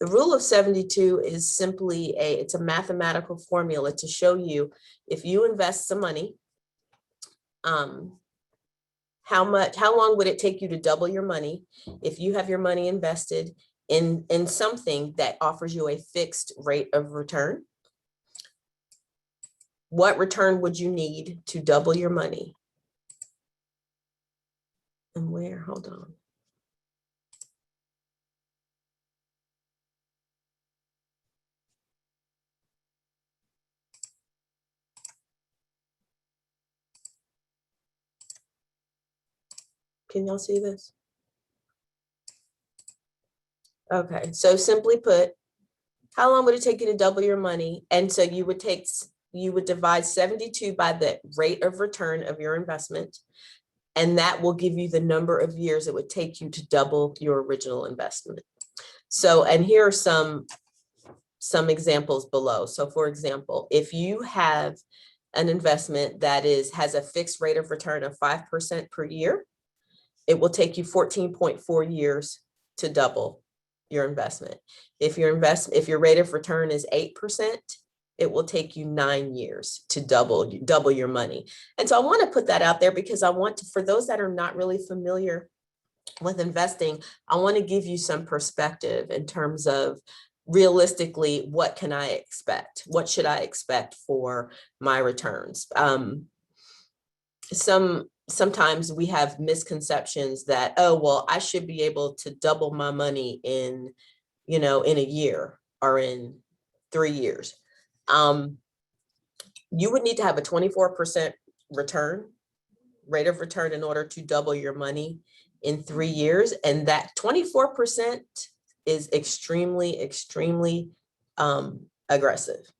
The rule of 72 is simply it's a mathematical formula to show you if you invest some money, how long would it take you to double your money if you have your money invested in something that offers you a fixed rate of return? What return would you need to double your money? And where? Hold on. Can y'all see this? Okay, so simply put, how long would it take you to double your money? And so you would divide 72 by the rate of return of your investment, and that will give you the number of years it would take you to double your original investment. So, and here are some examples below. So for example, if you have an investment that has a fixed rate of return of 5% per year, it will take you 14.4 years to double your investment. If your rate of return is 8%, it will take you 9 years to double your money. And so I want to put that out there because I want to, for those that are not really familiar with investing, I want to give you some perspective in terms of realistically, what can I expect? What should I expect for my returns? Sometimes we have misconceptions that, oh, well, I should be able to double my money in a year or in 3 years. You would need to have a 24% rate of return in order to double your money in 3 years. And that 24% is extremely, extremely aggressive.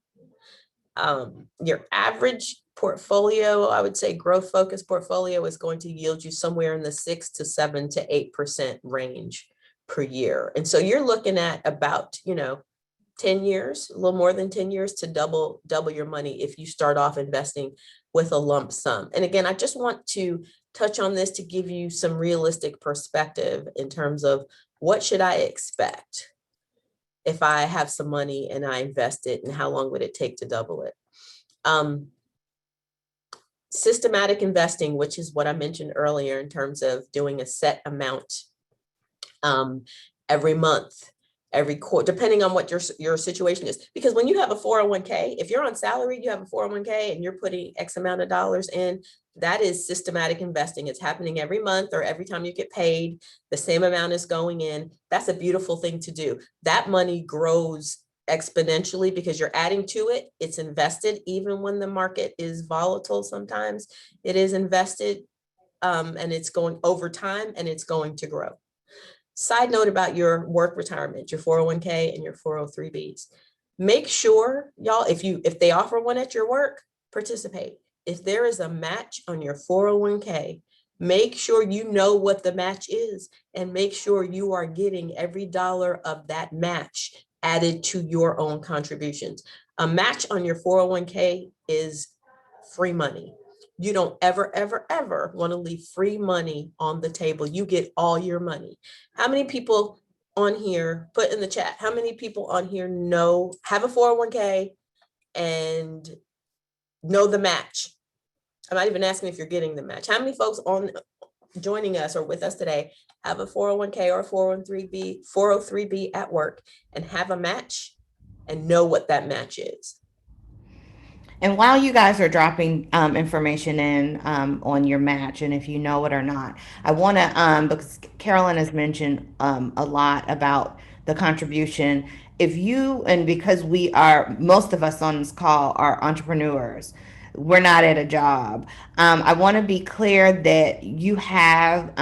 Your average portfolio, I would say growth focused portfolio, is going to yield you somewhere in the 6 to 7 to 8% range per year. And so you're looking at about, 10 years, a little more than 10 years to double your money if you start off investing with a lump sum. And again, I just want to touch on this to give you some realistic perspective in terms of what should I expect if I have some money and I invest it, and how long would it take to double it? Systematic investing, which is what I mentioned earlier in terms of doing a set amount every month, every quarter, depending on what your situation is. Because when you have a 401k, if you're on salary, you have a 401k and you're putting X amount of dollars in, that is systematic investing. It's happening every month or every time you get paid, the same amount is going in. That's a beautiful thing to do. That money grows exponentially because you're adding to it. It's invested even when the market is volatile. Sometimes it is invested and it's going over time and it's going to grow. Side note about your work retirement, your 401k and your 403bs. Make sure, y'all, if they offer one at your work, participate. If there is a match on your 401k, make sure you know what the match is and make sure you are getting every dollar of that match added to your own contributions. A match on your 401k is free money. You don't ever, ever, ever want to leave free money on the table. You get all your money. How many people on here, put in the chat, how many people on here have a 401k and know the match? I'm not even asking if you're getting the match. How many folks joining us or with us today have a 401k or a 403b at work and have a match and know what that match is? And while you guys are dropping information in on your match, and if you know it or not, I want to, because Carolyn has mentioned a lot about the contribution. And because most of us on this call are entrepreneurs, we're not at a job. I want to be clear that you have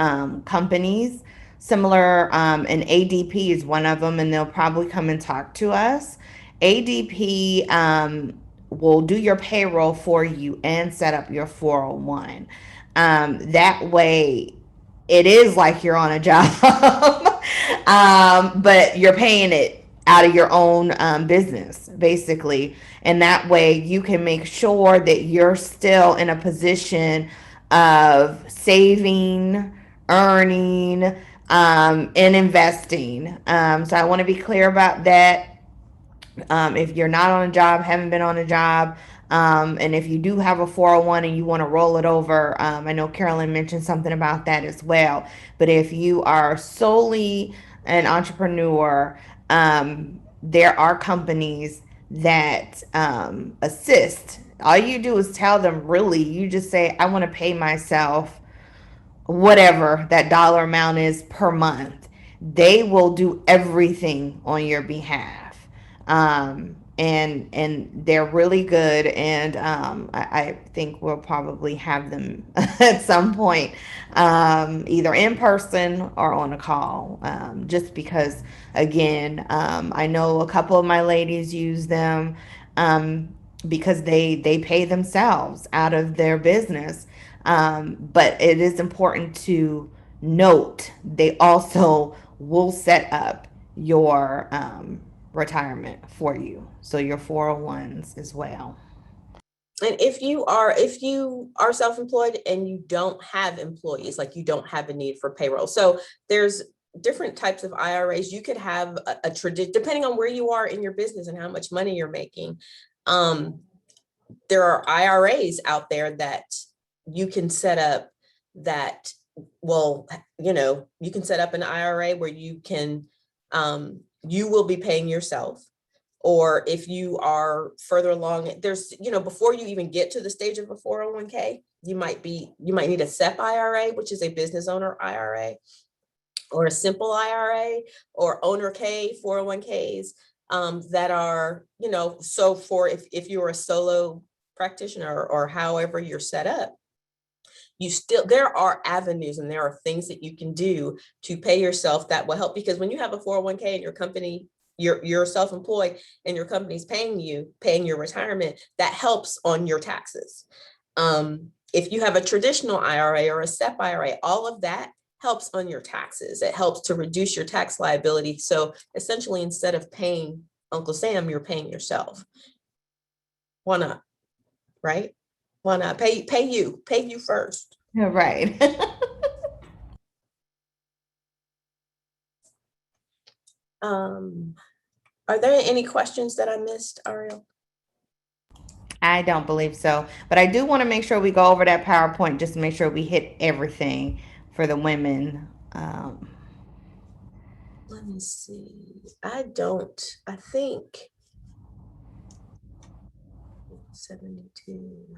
companies similar, and ADP is one of them, and they'll probably come and talk to us. ADP will do your payroll for you and set up your 401. That way, it is like you're on a job, but you're paying it out of your own business, basically. And that way, you can make sure that you're still in a position of saving, earning, and investing. So I want to be clear about that. If you're not on a job, haven't been on a job, And if you do have a 401 and you want to roll it over, I know Carolyn mentioned something about that as well. But if you are solely an entrepreneur, there are companies that assist. All you do is tell them, really, you just say, I want to pay myself whatever that dollar amount is per month. They will do everything on your behalf. And they're really good, and I think we'll probably have them at some point, either in person or on a call, just because, again, I know a couple of my ladies use them, because they pay themselves out of their business. But it is important to note they also will set up your retirement for you. So your 401s as well. And if you are self-employed and you don't have employees, like you don't have a need for payroll. So there's different types of IRAs. You could have a tradition, depending on where you are in your business and how much money you're making. There are IRAs out there that you can set up that will, you can set up an IRA where you will be paying yourself. Or if you are further along, there's, before you even get to the stage of a 401k, you might need a SEP IRA, which is a business owner IRA, or a simple IRA, or owner K 401ks, that are, so for if you're a solo practitioner or however you're set up, there are avenues and there are things that you can do to pay yourself that will help. Because when you have a 401k in your company, you're self-employed and your company's paying your retirement, that helps on your taxes. If you have a traditional IRA or a SEP IRA, all of that helps on your taxes. It helps to reduce your tax liability. So essentially, instead of paying Uncle Sam, you're paying yourself. Why not? Right? Why not? Pay you first. Right. Are there any questions that I missed, Ariel? I don't believe so. But I do want to make sure we go over that PowerPoint just to make sure we hit everything for the women. Let me see. I think 72.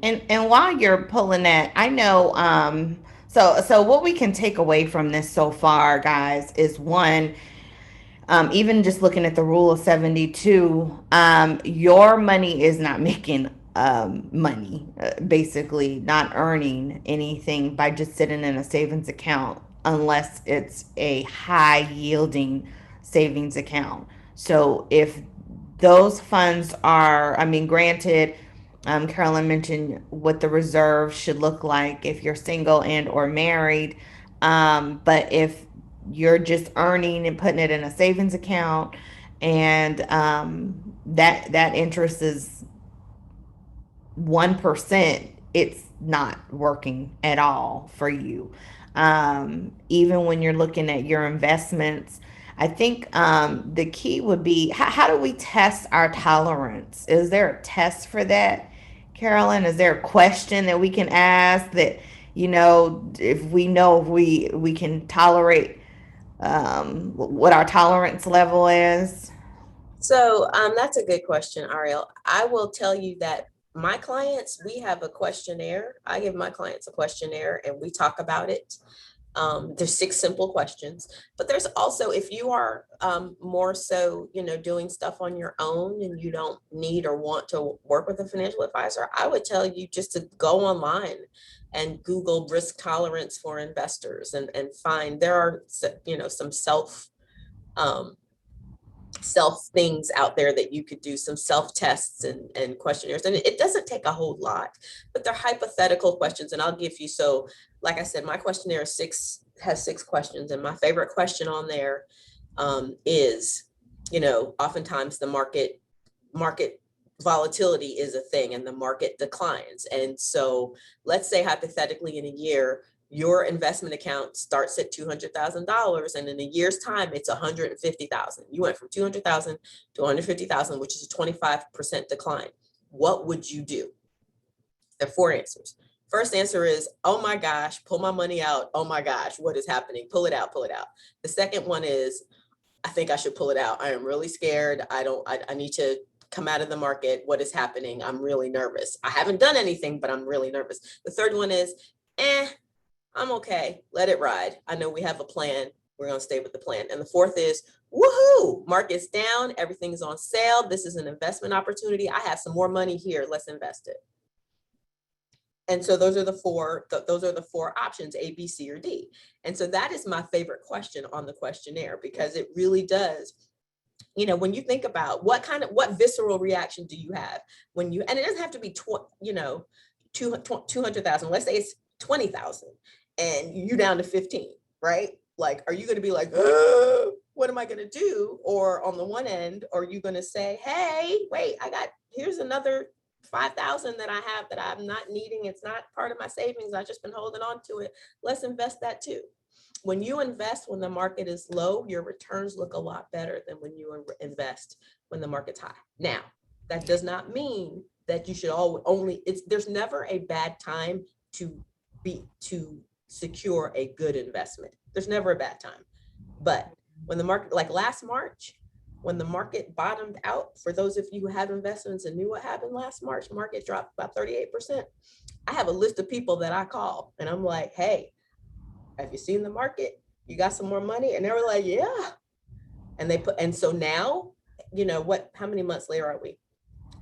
And while you're pulling that, I know, so what we can take away from this so far, guys, is one, even just looking at the rule of 72, your money is not making money, basically not earning anything by just sitting in a savings account unless it's a high yielding savings account. So if those funds are, I mean, granted, Carolyn mentioned what the reserve should look like if you're single and or married. But if you're just earning and putting it in a savings account, and that interest is 1%, it's not working at all for you. Even when you're looking at your investments, I think the key would be, how do we test our tolerance? Is there a test for that, Carolyn? Is there a question that we can ask that, if we can tolerate, what our tolerance level is? So that's a good question, Ariel. I will tell you that my clients, we have a questionnaire. I give my clients a questionnaire and we talk about it. There's 6 simple questions, but there's also, if you are more so, doing stuff on your own and you don't need or want to work with a financial advisor, I would tell you just to go online and Google risk tolerance for investors and find there are, some um, self things out there that you could do, some self tests and questionnaires. And it doesn't take a whole lot, but they're hypothetical questions. And I'll give you, so like I said, my questionnaire has 6 questions. And my favorite question on there is, oftentimes the market volatility is a thing and the market declines. And so let's say hypothetically in a year, your investment account starts at $200,000 and in a year's time, it's 150,000. You went from 200,000 to 150,000, which is a 25% decline. What would you do? There are four answers. First answer is, oh my gosh, pull my money out. Oh my gosh, what is happening? Pull it out, pull it out. The second one is, I think I should pull it out. I am really scared. I need to come out of the market. What is happening? I'm really nervous. I haven't done anything, but I'm really nervous. The third one is, I'm okay. Let it ride. I know we have a plan. We're going to stay with the plan. And the fourth is, woohoo, market's down. Everything's on sale. This is an investment opportunity. I have some more money here. Let's invest it. And so those are the four options, A, B, C, or D. And so that is my favorite question on the questionnaire, because it really does, when you think about what visceral reaction do you have when you, and it doesn't have to be, 200,000, let's say it's 20,000 and you down to 15, right? Like, are you going to be like, what am I going to do? Or on the one end, are you going to say, hey, wait, here's another 5,000 that I have that I'm not needing. It's not part of my savings. I've just been holding on to it. Let's invest that too. When you invest when the market is low, your returns look a lot better than when you invest when the market's high. Now, that does not mean that you should there's never a bad time to secure a good investment. There's never a bad time. But when the market, like last March, when the market bottomed out, for those of you who have investments and knew what happened last March, market dropped about 38%. I have a list of people that I call and I'm like, hey, have you seen the market? You got some more money? And they were like, yeah. And so now, how many months later are we?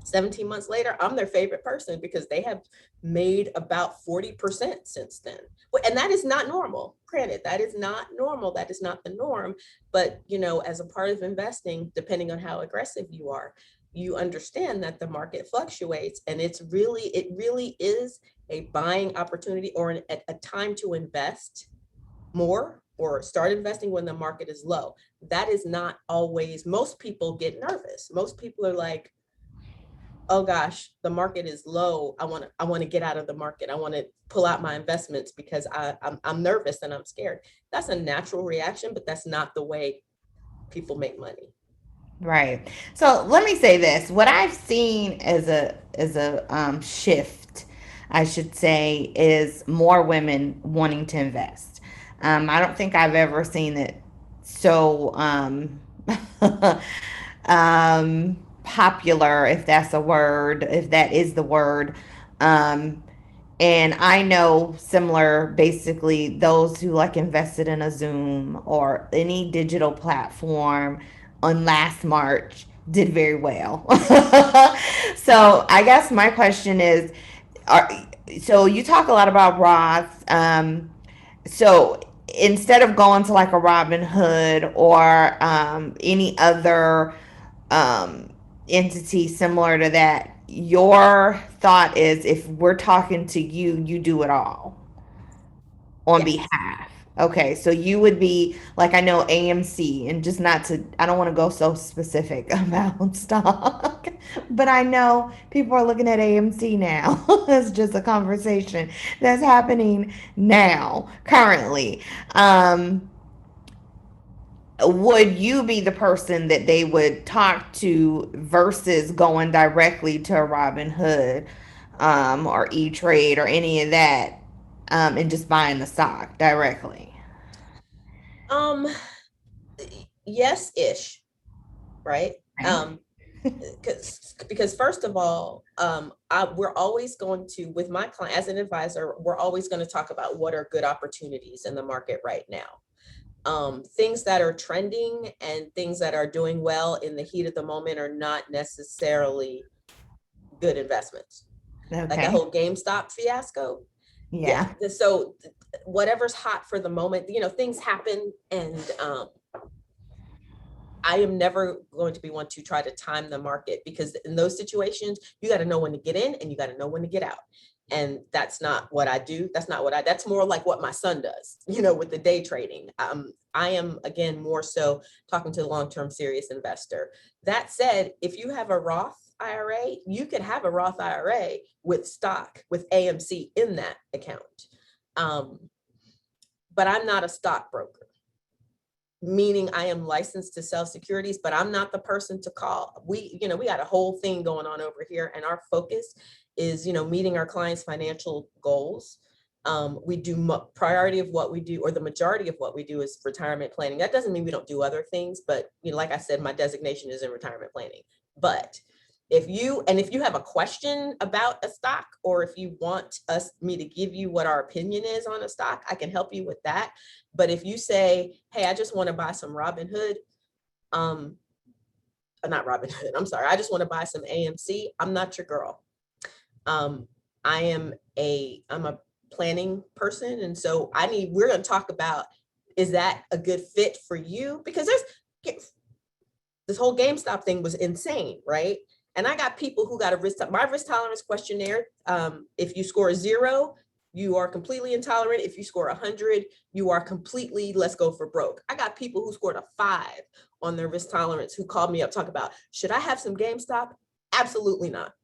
17 months later, I'm their favorite person because they have made about 40% since then. And that is not normal. Granted, that is not normal. That is not the norm. But, as a part of investing, depending on how aggressive you are, you understand that the market fluctuates, and it really is a buying opportunity or a time to invest more or start investing when the market is low. That is not always, most people get nervous. Most people are like, oh gosh, the market is low. I want to get out of the market. I want to pull out my investments because I'm nervous and I'm scared. That's a natural reaction, but that's not the way people make money. Right. So let me say this. What I've seen as a shift, I should say, is more women wanting to invest. I don't think I've ever seen it so popular, if that's a word, if that is the word. Um, and I know similar, basically, those who like invested in a Zoom or any digital platform on last March did very well. So I guess my question is, are, so you talk a lot about Roth. So instead of going to like a Robin Hood or any other um, entity similar to that, your thought is if we're talking to you, you do it all on Yes. behalf. Okay, so you would be like, I know AMC, and just not to, I don't want to go so specific about stock, but I know people are looking at AMC now. It's just a conversation that's happening now, currently. Would you be the person that they would talk to versus going directly to a Robin Hood or E Trade or any of that and just buying the stock directly? Um, yes-ish, right? Right. Because first of all, we're always going to, with my client as an advisor, we're always going to talk about what are good opportunities in the market right now. Things that are trending and things that are doing well in the heat of the moment are not necessarily good investments. Like that Okay. whole GameStop fiasco. Yeah. Yeah. So whatever's hot for the moment, things happen, and I am never going to be one to try to time the market, because in those situations, you got to know when to get in and you got to know when to get out. And that's not what I do. That's more like what my son does, with the day trading. I am, again, more so talking to the long-term serious investor. That said, if you have a Roth IRA, you could have a Roth IRA with stock, with AMC in that account. But I'm not a stockbroker, meaning I am licensed to sell securities, but I'm not the person to call. We got a whole thing going on over here, and our focus is, meeting our clients' financial goals. We do priority of what we do, or the majority of what we do, is retirement planning. That doesn't mean we don't do other things, but like I said, my designation is in retirement planning. But if you have a question about a stock, or if you want me to give you what our opinion is on a stock, I can help you with that. But if you say, hey, I just want to buy some Robinhood, not Robinhood, I'm sorry, I just want to buy some AMC, I'm not your girl. I'm a planning person. And so we're going to talk about, is that a good fit for you? Because this whole GameStop thing was insane, right? And I got people who got my risk tolerance questionnaire. If you score a 0, you are completely intolerant. If you score 100, you are completely, let's go for broke. I got people who scored a 5 on their risk tolerance who called me up, talk about, should I have some GameStop? Absolutely not.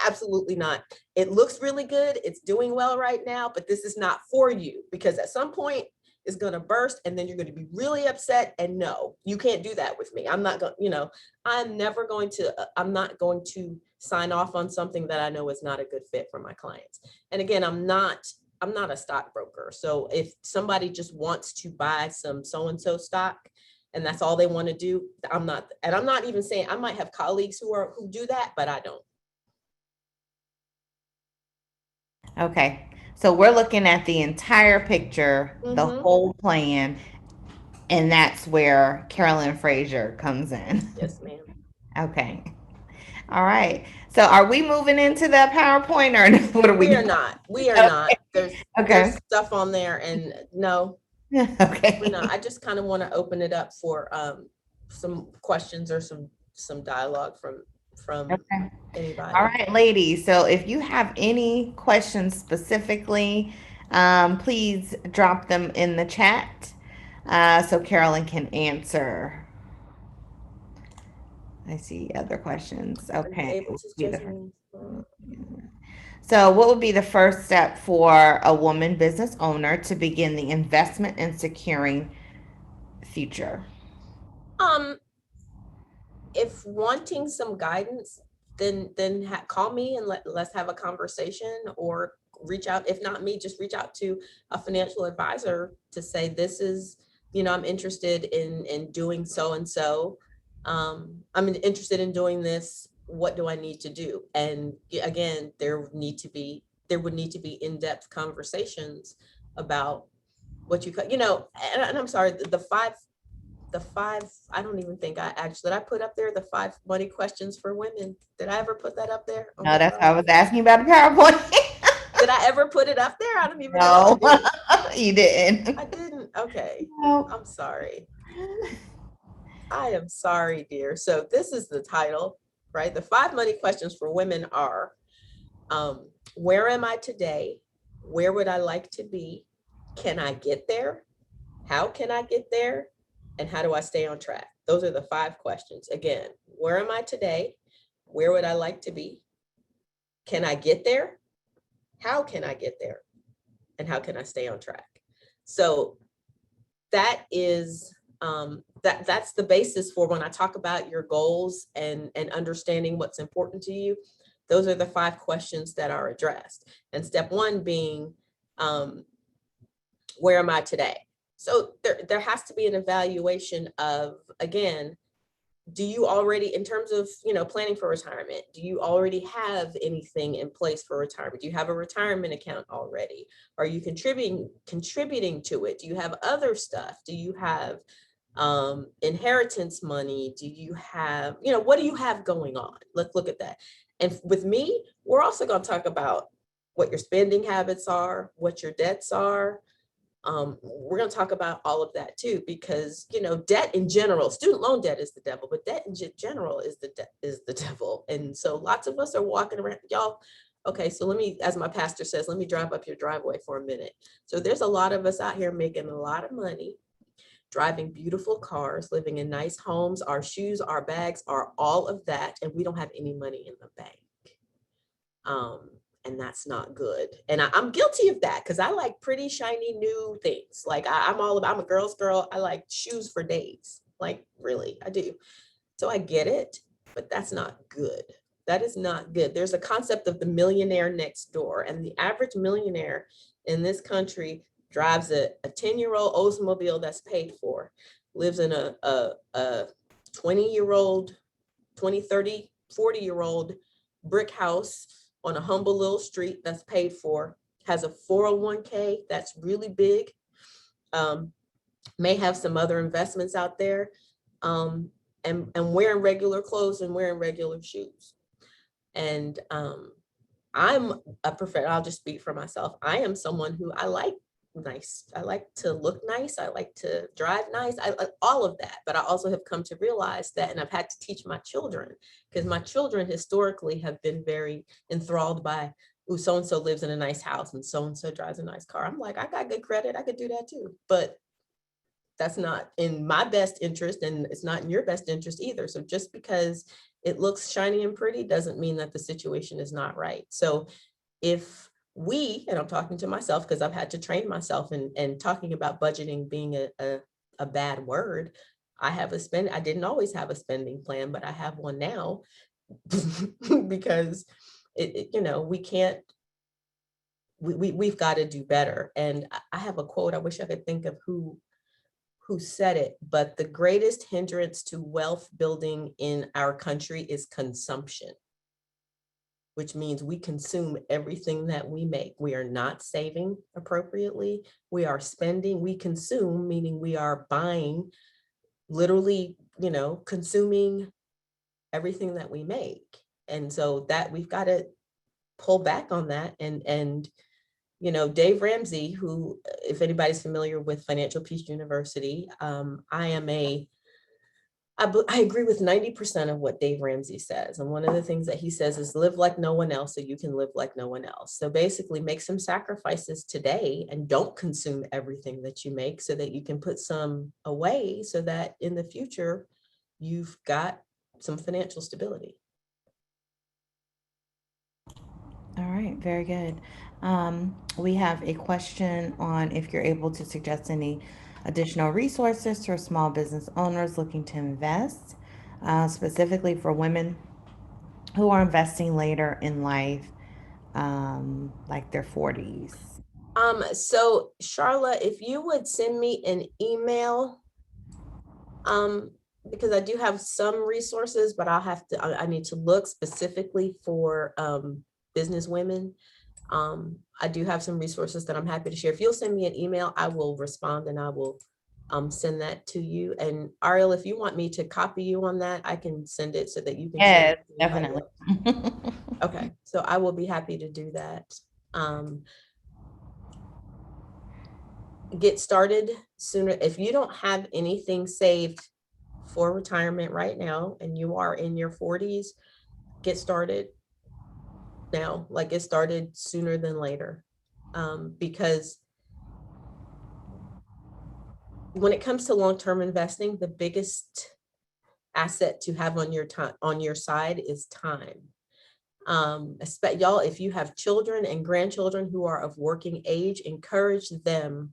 Absolutely not. It looks really good. It's doing well right now, but this is not for you, because at some point it's going to burst, and then you're going to be really upset. And no, you can't do that with me. I'm not going, I'm not going to sign off on something that I know is not a good fit for my clients. And again, I'm not a stockbroker. So if somebody just wants to buy some so-and-so stock, and that's all they want to do, I'm not even saying, I might have colleagues who do that, but I don't. Okay. So we're looking at the entire picture, the whole plan, and that's where Carolyn Frazier comes in. Yes, ma'am. Okay. All right. So are we moving into the PowerPoint, or what are we doing? We are not. There's stuff on there, and no, okay. we're not. I just kind of want to open it up for some questions or some dialogue from anybody. All right, ladies. So if you have any questions specifically, please drop them in the chat so Carolyn can answer. I see other questions. Okay. So, what would be the first step for a woman business owner to begin the investment in securing future? If wanting some guidance, then call me and let's have a conversation, or reach out. If not me, just reach out to a financial advisor to say, this is, I'm interested in doing so and so. I'm interested in doing this. What do I need to do? And again, there would need to be in-depth conversations about what and I'm sorry, the five, I don't even think did I put up there the 5 money questions for women? Did I ever put that up there? Oh, no, that's why I was asking about the PowerPoint. Did I ever put it up there? I don't even know. No, you didn't. I didn't. Okay. No. I'm sorry. I am sorry, dear. So this is the title, right? The 5 money questions for women are, where am I today? Where would I like to be? Can I get there? How can I get there? And how do I stay on track? Those are the 5 questions. Again, where am I today? Where would I like to be? Can I get there? How can I get there? And how can I stay on track? So that is, that's the basis for when I talk about your goals and understanding what's important to you. Those are the 5 questions that are addressed. And step 1 being, where am I today? So there has to be an evaluation of, again, do you already, in terms of, planning for retirement, do you already have anything in place for retirement? Do you have a retirement account already? Are you contributing to it? Do you have other stuff? Do you have inheritance money? Do you have, what do you have going on? Let's look at that. And with me, we're also going to talk about what your spending habits are, what your debts are. We're going to talk about all of that too, because, debt in general, student loan debt is the devil, but debt in general is the devil. And so lots of us are walking around, y'all. Okay, so let me, as my pastor says, let me drive up your driveway for a minute. So there's a lot of us out here making a lot of money, driving beautiful cars, living in nice homes, our shoes, our bags are all of that, and we don't have any money in the bank. And that's not good. And I'm guilty of that because I like pretty shiny new things. Like I'm a girl's girl. I like shoes for days. Like really, I do. So I get it, but that's not good. That is not good. There's a concept of the millionaire next door, and the average millionaire in this country drives a 10-year-old Oldsmobile that's paid for, lives in a 20-year-old, 20, 30, 40-year-old brick house on a humble little street that's paid for, has a 401k that's really big, may have some other investments out there, and wearing regular clothes and wearing regular shoes. And I'm a professional, I'll just speak for myself. I am someone who I like nice. I like to look nice. I like to drive nice. I all of that. But I also have come to realize that, and I've had to teach my children, because my children historically have been very enthralled by, ooh, so-and-so lives in a nice house and so-and-so drives a nice car. I'm like, I got good credit. I could do that too. But that's not in my best interest, and it's not in your best interest either. So just because it looks shiny and pretty doesn't mean that the situation is not right. So if we, and I'm talking to myself because I've had to train myself, and talking about budgeting being a bad word, I didn't always have a spending plan, but I have one now because we've got to do better. And I have a quote, I wish I could think of who said it, but the greatest hindrance to wealth building in our country is consumption, which means we consume everything that we make. We are not saving appropriately. We are spending, we consume, meaning we are buying, literally, consuming everything that we make. And so that we've got to pull back on that. And Dave Ramsey, who, if anybody's familiar with Financial Peace University, I agree with 90% of what Dave Ramsey says. And one of the things that he says is live like no one else so you can live like no one else. So basically make some sacrifices today and don't consume everything that you make so that you can put some away so that in the future you've got some financial stability. All right, very good. We have a question on if you're able to suggest any additional resources for small business owners looking to invest, specifically for women who are investing later in life, like their 40s. So Charlotte, if you would send me an email, because I do have some resources, but I need to look specifically for business women. I do have some resources that I'm happy to share. If you'll send me an email, I will respond and I will send that to you. And Ariel, if you want me to copy you on that, I can send it so that you can share Yes, it with anybody definitely. else. Okay, so I will be happy to do that. Get started sooner. If you don't have anything saved for retirement right now and you are in your 40s, get started now. Like, get started sooner than later, because when it comes to long-term investing, the biggest asset to have on your side is time. Y'all, if you have children and grandchildren who are of working age, encourage them,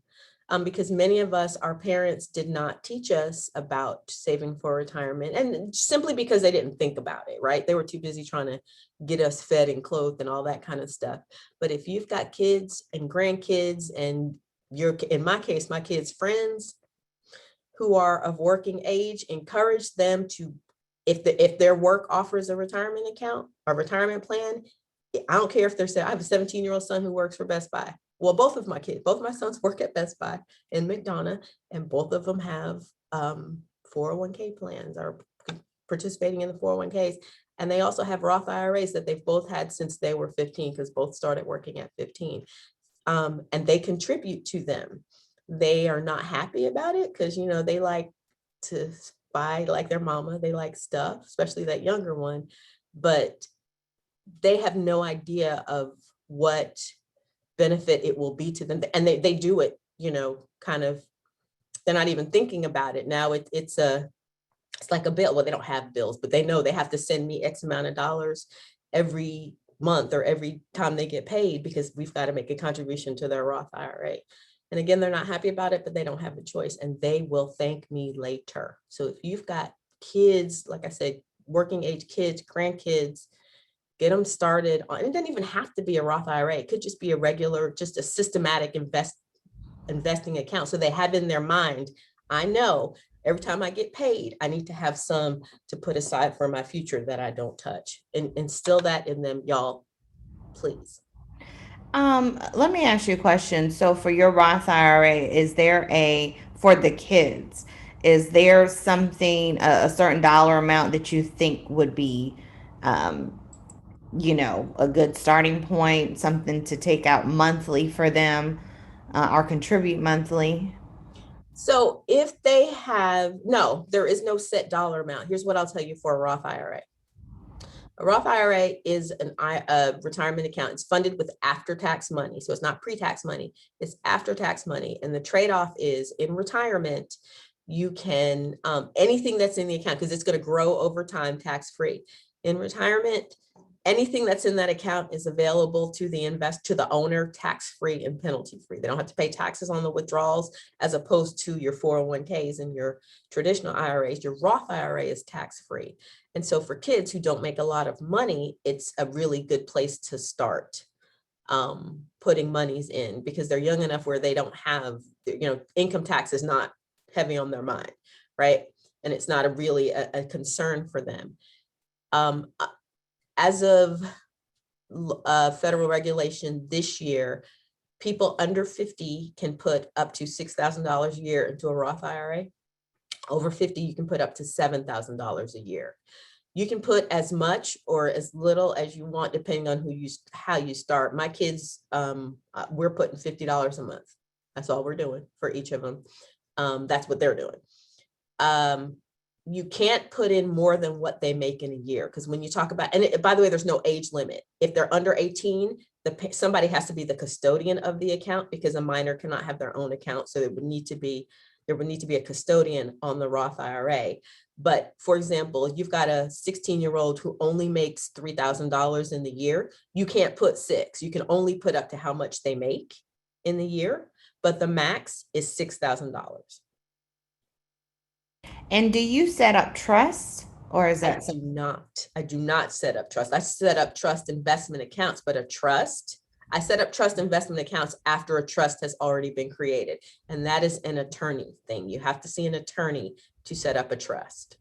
because many of us, our parents did not teach us about saving for retirement, and simply because they didn't think about it, right? They were too busy trying to get us fed and clothed and all that kind of stuff. But if you've got kids and grandkids, and in my case, my kids' friends who are of working age, encourage them to, if their work offers a retirement account, a retirement plan, I don't care if I have a 17-year-old son who works for Best Buy. Well, both my sons work at Best Buy in McDonough, and both of them have 401k plans, or participating in the 401ks. And they also have Roth IRAs that they've both had since they were 15, because both started working at 15. And they contribute to them. They are not happy about it because, they like to buy like their mama. They like stuff, especially that younger one. But they have no idea of what benefit it will be to them. And they do it, kind of They're not even thinking about it. Now it's like a bill. Well, they don't have bills, but they know they have to send me X amount of dollars every month or every time they get paid because we've got to make a contribution to their Roth IRA. And again, they're not happy about it, but they don't have a choice and they will thank me later. So if you've got kids, like I said, working age kids, grandkids, get them started on, it doesn't even have to be a Roth IRA. It could just be a regular, just a systematic investing account. So they have in their mind, I know every time I get paid, I need to have some to put aside for my future that I don't touch, and instill that in them, y'all, please. Let me ask you a question. So for your Roth IRA, for the kids, is there something, a certain dollar amount that you think would be, um, a good starting point, something to take out monthly for them, or contribute monthly? So if they have, no, there is no set dollar amount. Here's what I'll tell you for a Roth IRA. A Roth IRA is a retirement account. It's funded with after-tax money. So it's not pre-tax money, it's after-tax money. And the trade-off is in retirement, you can, anything that's in the account, because it's going to grow over time tax-free. In retirement, anything that's in that account is available to the owner tax-free and penalty-free. They don't have to pay taxes on the withdrawals as opposed to your 401ks and your traditional IRAs. Your Roth IRA is tax-free. And so for kids who don't make a lot of money, it's a really good place to start putting monies in because they're young enough where they don't have, income tax is not heavy on their mind, right? And it's not a concern for them. As of federal regulation this year, people under 50 can put up to $6,000 a year into a Roth IRA. Over 50, you can put up to $7,000 a year. You can put as much or as little as you want, depending on how you start. My kids, we're putting $50 a month. That's all we're doing for each of them. That's what they're doing. You can't put in more than what they make in a year. Because when you talk about, and by the way, there's no age limit. If they're under 18, somebody has to be the custodian of the account because a minor cannot have their own account. So there would need to be a custodian on the Roth IRA. But for example, you've got a 16-year-old who only makes $3,000 in the year. You can't put six. You can only put up to how much they make in the year, but the max is $6,000. And do you set up trusts, or is that I do not set up trust. I set up trust investment accounts, but I set up trust investment accounts after a trust has already been created. And that is an attorney thing. You have to see an attorney to set up a trust.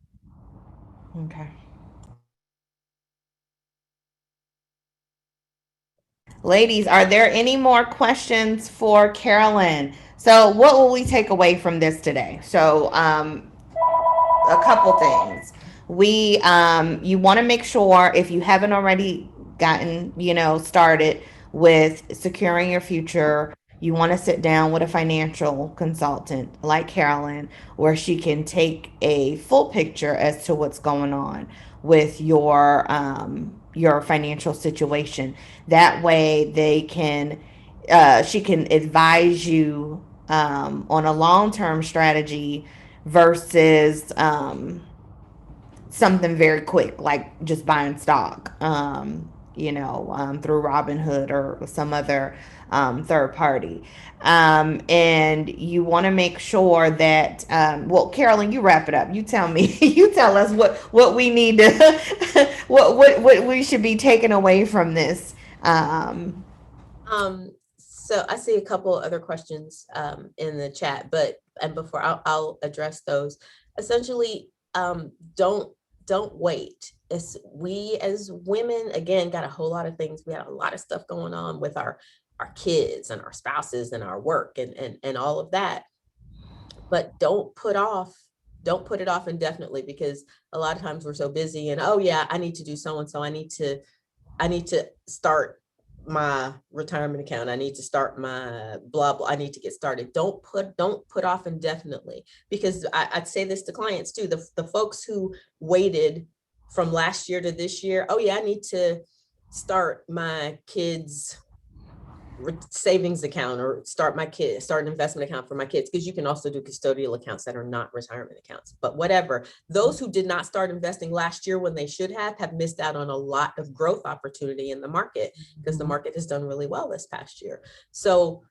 okay? Ladies, are there any more questions for Carolyn? So, what will we take away from this today? So, a couple things. You want to make sure if you haven't already gotten, started with securing your future, you want to sit down with a financial consultant like Carolyn, where she can take a full picture as to what's going on with your financial situation. That way, she can advise you on a long term strategy versus something very quick, like just buying stock, through Robinhood or some other third party. And you want to make sure that, well, Carolyn, you wrap it up. You tell me, you tell us what we need to, what we should be taking away from this. So I see a couple other questions in the chat, and before I'll address those. Essentially, don't wait. We as women, again, got a whole lot of things. We had a lot of stuff going on with our kids and our spouses and our work and all of that. But don't put it off indefinitely, because a lot of times we're so busy and, oh yeah, I need to do so and so. I need to start my retirement account. I need to start my blah, blah. I need to get started. Don't put off indefinitely, because I'd say this to clients too. The folks who waited from last year to this year, oh yeah, I need to start my kids' savings account or start an investment account for my kids, because you can also do custodial accounts that are not retirement accounts. But whatever, those who did not start investing last year when they should have missed out on a lot of growth opportunity in the market, because the market has done really well this past year. So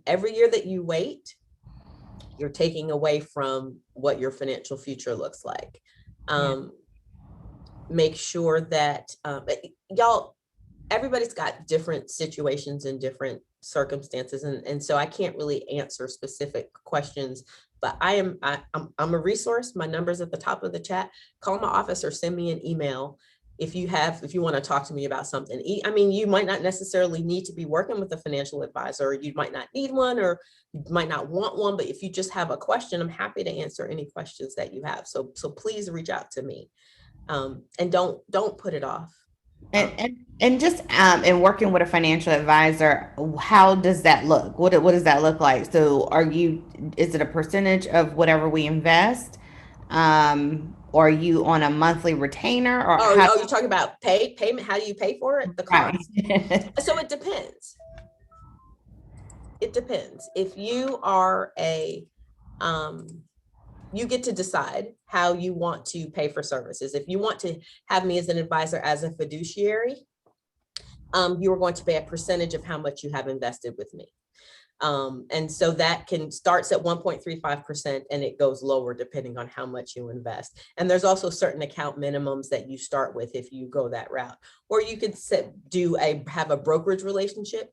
every year that you wait, you're taking away from what your financial future looks like. Make sure that y'all, everybody's got different situations and different circumstances. And so I can't really answer specific questions, but I'm a resource. My number's at the top of the chat. Call my office or send me an email if you want to talk to me about something. I mean, you might not necessarily need to be working with a financial advisor, or you might not need one, or you might not want one, but if you just have a question, I'm happy to answer any questions that you have. So please reach out to me. And don't put it off. And just in working with a financial advisor, how does that look? What does that look like? So is it a percentage of whatever we invest? Or are you on a monthly retainer, or you're talking about payment? How do you pay for it? The cost. Right. So it depends. It depends. If you are you get to decide how you want to pay for services. If you want to have me as an advisor, as a fiduciary, you are going to pay a percentage of how much you have invested with me. And so that starts at 1.35% and it goes lower depending on how much you invest. And there's also certain account minimums that you start with if you go that route. Or you could have a brokerage relationship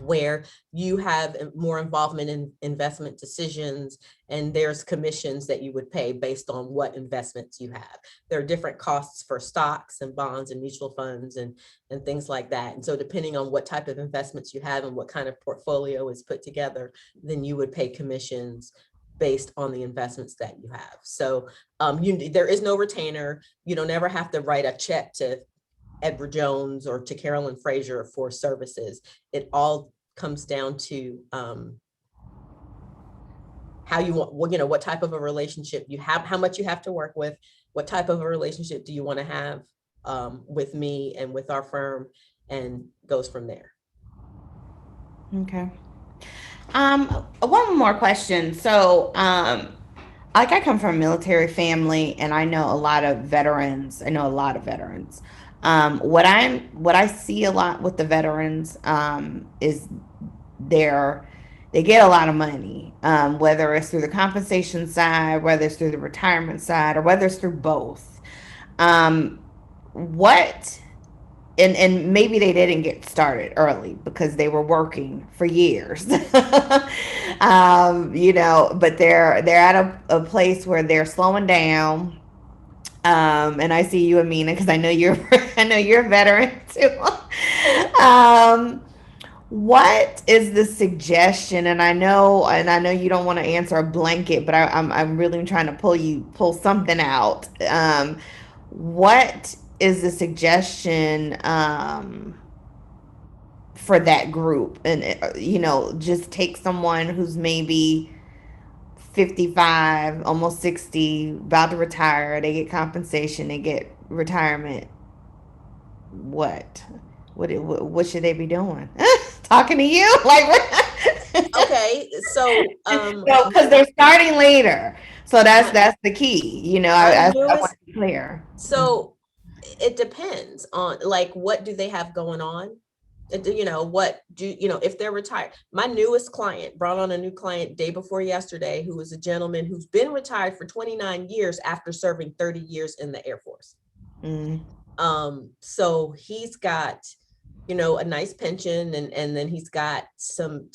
where you have more involvement in investment decisions, and there's commissions that you would pay based on what investments you have. There are different costs for stocks and bonds and mutual funds and things like that. And so depending on what type of investments you have and what kind of portfolio is put together, then you would pay commissions based on the investments that you have. So there is no retainer. You don't ever have to write a check to Edward Jones or to Carolyn Frazier for services. It all comes down to how you want, what type of a relationship you have, how much you have to work with, what type of a relationship do you want to have with me and with our firm, and goes from there. Okay. One more question. So, like I come from a military family, and I know a lot of veterans. What I see a lot with the veterans is they get a lot of money, whether it's through the compensation side, whether it's through the retirement side, or whether it's through both. What and maybe they didn't get started early because they were working for years. But they're at a place where they're slowing down. And I see you, Amina, because I know you're a veteran too. um, what is the suggestion? And I know you don't want to answer a blanket, but I'm really trying to pull something out. What is the suggestion for that group? And just take someone who's maybe 55, almost 60, about to retire. They get compensation, they get retirement. What? What should they be doing? Talking to you? Like what? Okay, so because they're starting later. So that's the key. I want to be clear. So it depends on what do they have going on? If they're retired. My newest client brought on a new client day before yesterday, who was a gentleman who's been retired for 29 years after serving 30 years in the Air Force. So he's got, a nice pension, and then he's got some,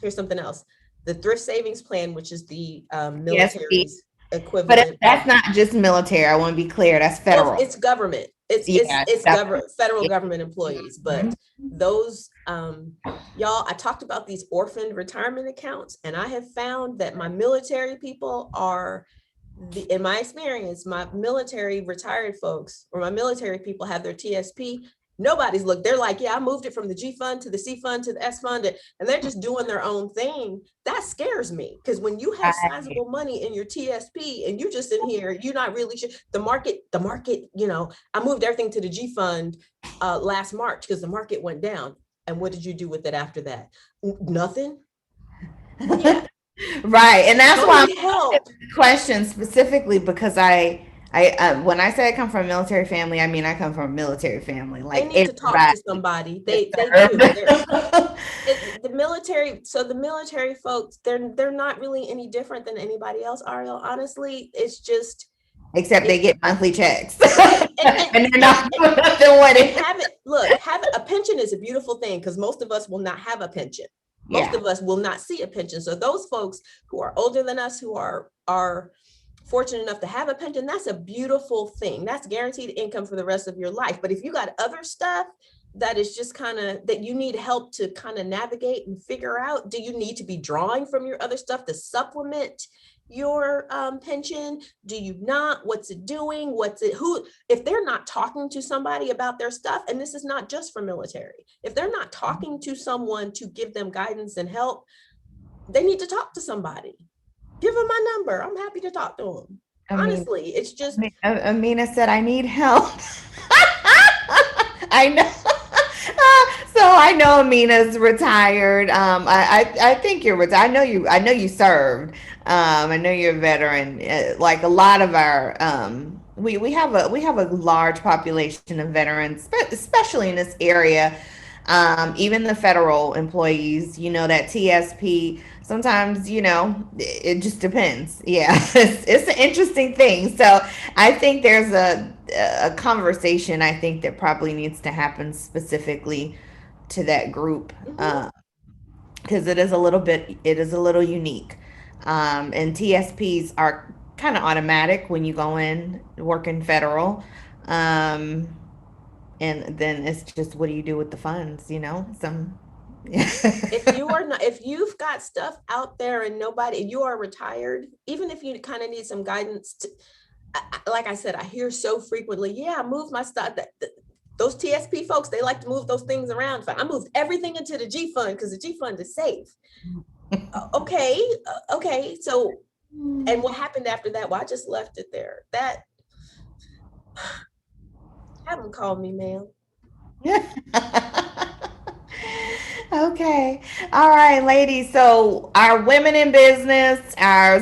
here's something else. The thrift savings plan, which is the military's equivalent. But that's not just military. I want to be clear. That's federal. Well, it's government. It's government, federal government employees. But those, y'all, I talked about these orphaned retirement accounts, and I have found that my military people are, in my experience, my military retired folks, or my military people, have their TSP. Nobody's looked. They're like, yeah, I moved it from the G fund to the C fund to the S fund, and they're just doing their own thing. That scares me, because when you have sizable money in your TSP and you're just in here, you're not really sure. The market, I moved everything to the G fund last March because the market went down. And what did you do with it after that? Nothing. Yeah. Right. And that's Don't why I'm need help. asking the question specifically because when I say I come from a military family, I mean I come from a military family. They Like need to talk to everybody somebody. is They do. They're served. the military. So the military folks, they're not really any different than anybody else, Ariel. Honestly, it's just Except they it get monthly checks. right. And they're not doing nothing with And it. have it look, have a pension is a beautiful thing because most of us will not have a pension. Most Yeah. of us will not see a pension. So those folks who are older than us, who are fortunate enough to have a pension, that's a beautiful thing. That's guaranteed income for the rest of your life. But if you got other stuff that is just kind of that you need help to kind of navigate and figure out, do you need to be drawing from your other stuff to supplement your pension? Do you not? What's it doing? What's it who? If they're not talking to somebody about their stuff, and this is not just for military, if they're not talking to someone to give them guidance and help, they need to talk to somebody. Give them my number. I'm happy to talk to them. I mean, Honestly, it's just Amina said, I need help. I know. So I know Amina's retired. I think you're retired. I know you served. I know you're a veteran. Like a lot of our, we have a large population of veterans, especially in this area. Even the federal employees, that TSP, sometimes, it just depends. Yeah, it's an interesting thing. So I think there's a conversation I think that probably needs to happen specifically to that group, mhm. because it is a little unique. And TSPs are kind of automatic when you go in working federal. Um, and then it's just, what do you do with the funds? Some. If you are not, if you've got stuff out there and nobody, you are retired, even if you kind of need some guidance to, like I said, I hear so frequently, yeah, I moved my stuff. Those TSP folks, they like to move those things around. I moved everything into the G fund because the G fund is safe. Okay, okay. So, and what happened after that? Well, I just left it there. That have them call me, ma'am. Okay. All right, ladies. So our women in business,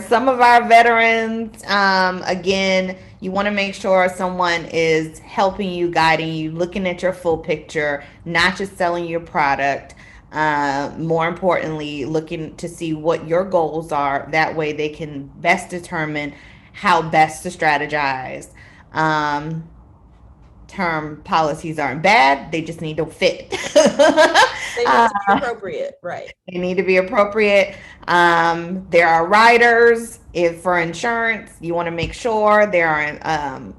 some of our veterans, again, you want to make sure someone is helping you, guiding you, looking at your full picture, not just selling your product. More importantly, looking to see what your goals are. That way they can best determine how best to strategize. Term policies aren't bad, they just need to fit. They need to be appropriate, right? They need to be appropriate. There are riders if for insurance. You want to make sure there are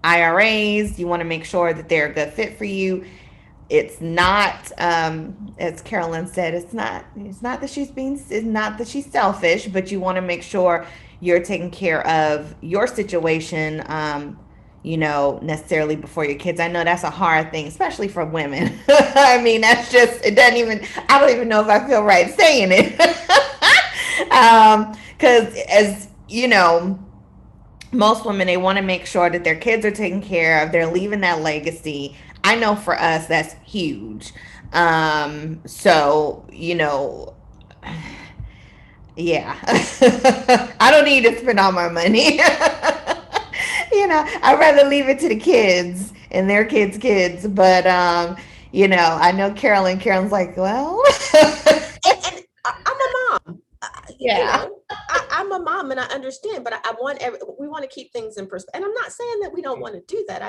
IRAs. You want to make sure that they're a good fit for you. It's not, as Carolyn said, it's not. It's not that It's not that she's selfish, but you want to make sure you're taking care of your situation. Necessarily before your kids. I know that's a hard thing, especially for women. I mean, that's just, it doesn't even, I don't even know if I feel right saying it. Because as you know, most women, they want to make sure that their kids are taken care of, they're leaving that legacy. I know for us, that's huge. So, yeah. I don't need to spend all my money. I'd rather leave it to the kids and their kids. But I know Carolyn's like, well, And I'm a mom. yeah. I'm a mom and I understand, but I want we want to keep things in perspective. And I'm not saying that we don't want to do that.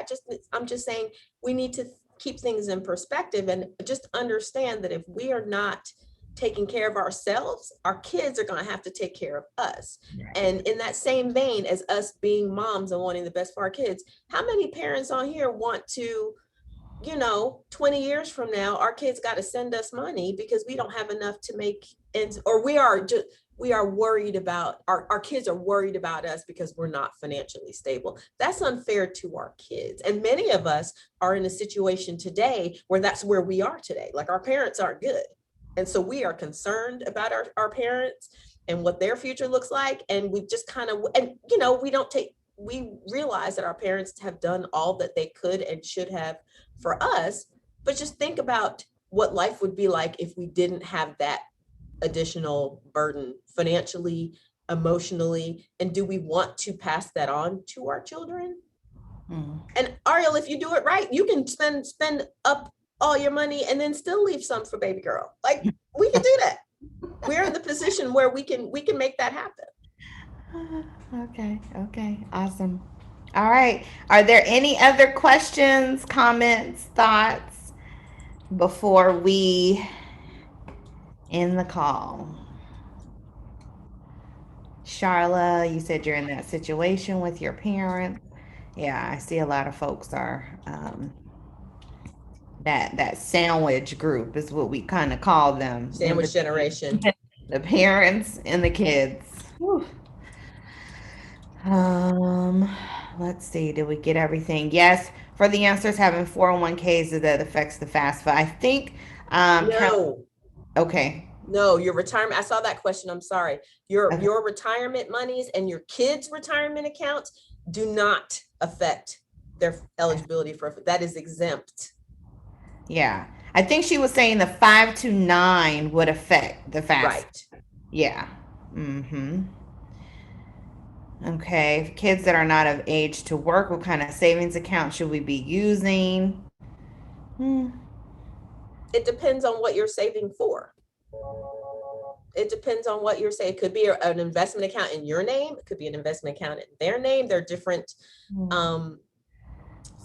I'm just saying we need to keep things in perspective and just understand that if we are not taking care of ourselves, our kids are going to have to take care of us. And in that same vein as us being moms and wanting the best for our kids, how many parents on here want to 20 years from now, our kids got to send us money because we don't have enough to make ends, or we are worried about our kids are worried about us because we're not financially stable. That's unfair to our kids. And many of us are in a situation today where that's where we are today. Like our parents aren't good. And so we are concerned about our parents and what their future looks like. And we just kind of, and we realize that our parents have done all that they could and should have for us, but just think about what life would be like if we didn't have that additional burden financially, emotionally, and do we want to pass that on to our children? And Ariel, if you do it right, you can spend up all your money and then still leave some for baby girl. Like, we can do that. We're in the position where we can make that happen. Okay, okay, awesome. All right. Are there any other questions, comments, thoughts before we end the call? Charla, you said you're in that situation with your parents. Yeah, I see a lot of folks are that sandwich group is what we kind of call them in Sandwich between generation. the parents and the kids. Whew. Um, let's see. Did we get everything? Yes, for the answers, having 401ks that affects the FAFSA. I think, Carol, No, okay. no, your retirement. I saw that question. I'm sorry. Your Okay. your retirement monies and your kids' retirement accounts do not affect their eligibility for that is exempt. Yeah. I think she was saying the 5 to 9 would affect the FAFSA. Right. Yeah. Mm-hmm. Okay. Kids that are not of age to work, what kind of savings account should we be using? Hmm. It depends on what you're saving for. It depends on what you're saying. It could be an investment account in your name. It could be an investment account in their name. There are different um,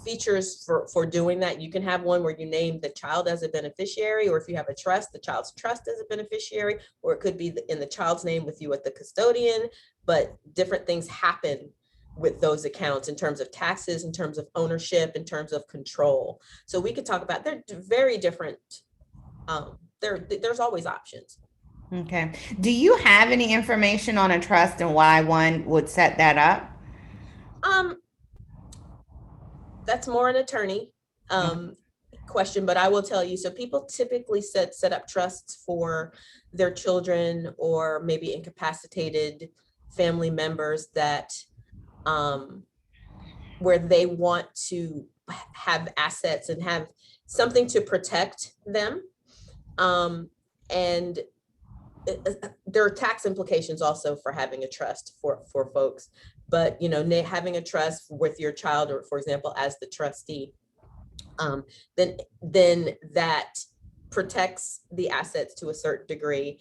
features for doing that. You can have one where you name the child as a beneficiary, or if you have a trust, the child's trust as a beneficiary, or it could be in the child's name with you at the custodian. But different things happen with those accounts in terms of taxes, in terms of ownership, in terms of control. So we could talk about, they're very different. There's always options. Okay. Do you have any information on a trust and why one would set that up? Um, that's more an attorney question, but I will tell you. So people typically set up trusts for their children or maybe incapacitated family members that where they want to have assets and have something to protect them. And there are tax implications also for having a trust for folks, but having a trust with your child, or for example as the trustee, then that protects the assets to a certain degree.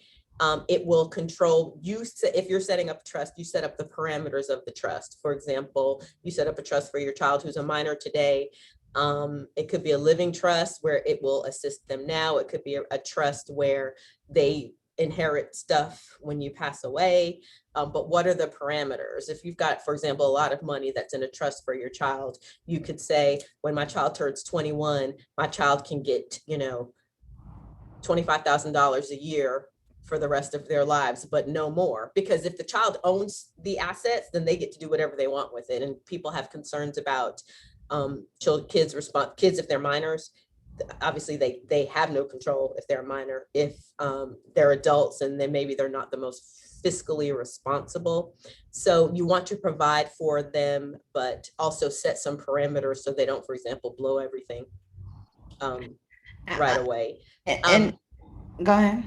It will control you. If you're setting up a trust, you set up the parameters of the trust. For example, you set up a trust for your child who's a minor today. It could be a living trust where it will assist them now. It could be a trust where they inherit stuff when you pass away. But what are the parameters? If you've got, for example, a lot of money that's in a trust for your child, you could say, when my child turns 21, my child can get, $25,000 a year for the rest of their lives, but no more. Because if the child owns the assets, then they get to do whatever they want with it. And people have concerns about kids if they're minors. Obviously they have no control if they're a minor. If they're adults, and then maybe they're not the most fiscally responsible. So you want to provide for them, but also set some parameters so they don't, for example, blow everything right away. And go ahead.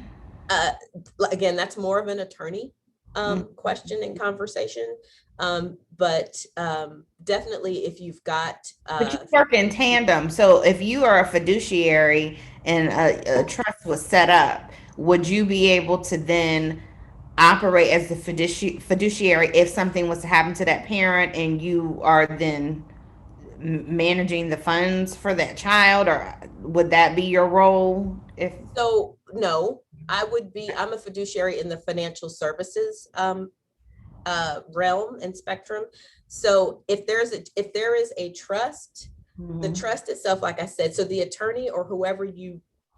Again, that's more of an attorney question and conversation. But definitely if you've got But you work in tandem. So if you are a fiduciary and a trust was set up, would you be able to then operate as the fiduciary if something was to happen to that parent and you are then managing the funds for that child, or would that be your role? If So no, I'm a fiduciary in the financial services realm and spectrum. So if there is a trust, the trust itself, like I said, so the attorney or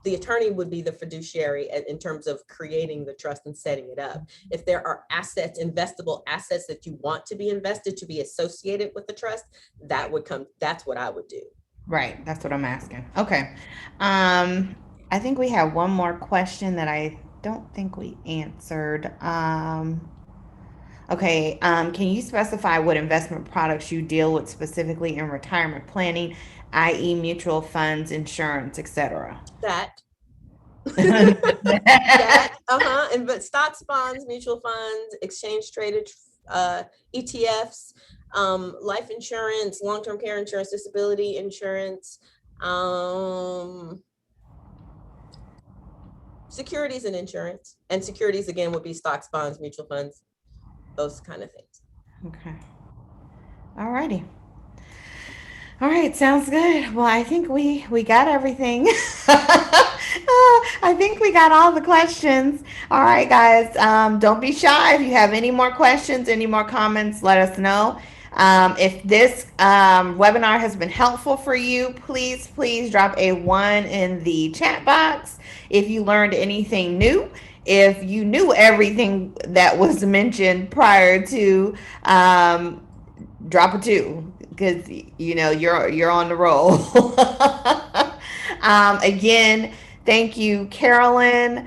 the attorney would be the fiduciary in terms of creating the trust and setting it up. If there are investable assets that you want to be invested to be associated with the trust, that's what I would do. right, that's what I'm asking. Okay. I think we have one more question that I don't think we answered. Okay, can you specify what investment products you deal with specifically in retirement planning, i.e., mutual funds, insurance, etc.? That That, and but stocks, bonds, mutual funds, exchange traded ETFs, life insurance, long-term care insurance, disability insurance, um, securities and insurance. And securities again would be stocks, bonds, mutual funds, those kind of things. Okay. All righty. All right, sounds good. Well, I think we got everything. I think we got all the questions. All right, guys. Don't be shy. If you have any more questions, any more comments, let us know. If this webinar has been helpful for you, please drop a 1 in the chat box. If you learned anything new, if you knew everything that was mentioned prior to, drop a 2 because you're on the roll. Again, thank you, Carolyn.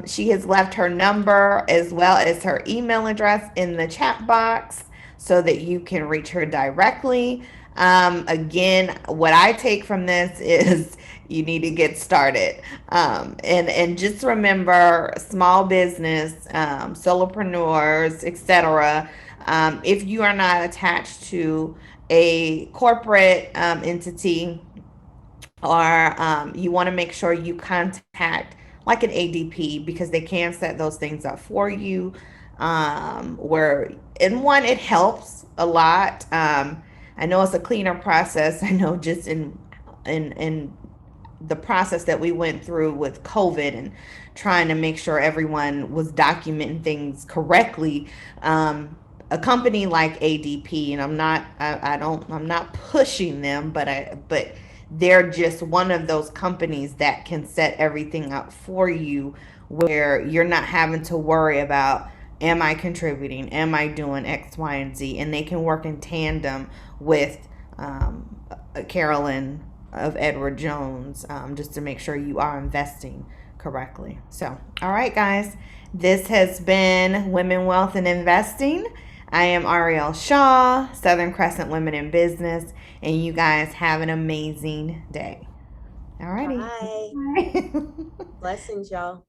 She has left her number as well as her email address in the chat box so that you can reach her directly. Again, what I take from this is you need to get started. And just remember, small business, solopreneurs, etc. If you are not attached to a corporate entity, or you want to make sure you contact like an ADP because they can set those things up for you. Where in one, it helps a lot. I know it's a cleaner process. I know just in the process that we went through with COVID and trying to make sure everyone was documenting things correctly. A company like ADP, and I'm not pushing them, but they're just one of those companies that can set everything up for you where you're not having to worry about, am I contributing? Am I doing X, Y, and Z? And they can work in tandem with Carolyn of Edward Jones, just to make sure you are investing correctly. So, all right, guys, this has been Women, Wealth, and Investing. I am Ariel Shaw, Southern Crescent Women in Business, and you guys have an amazing day. All righty. Bye. Bye. Blessings, y'all.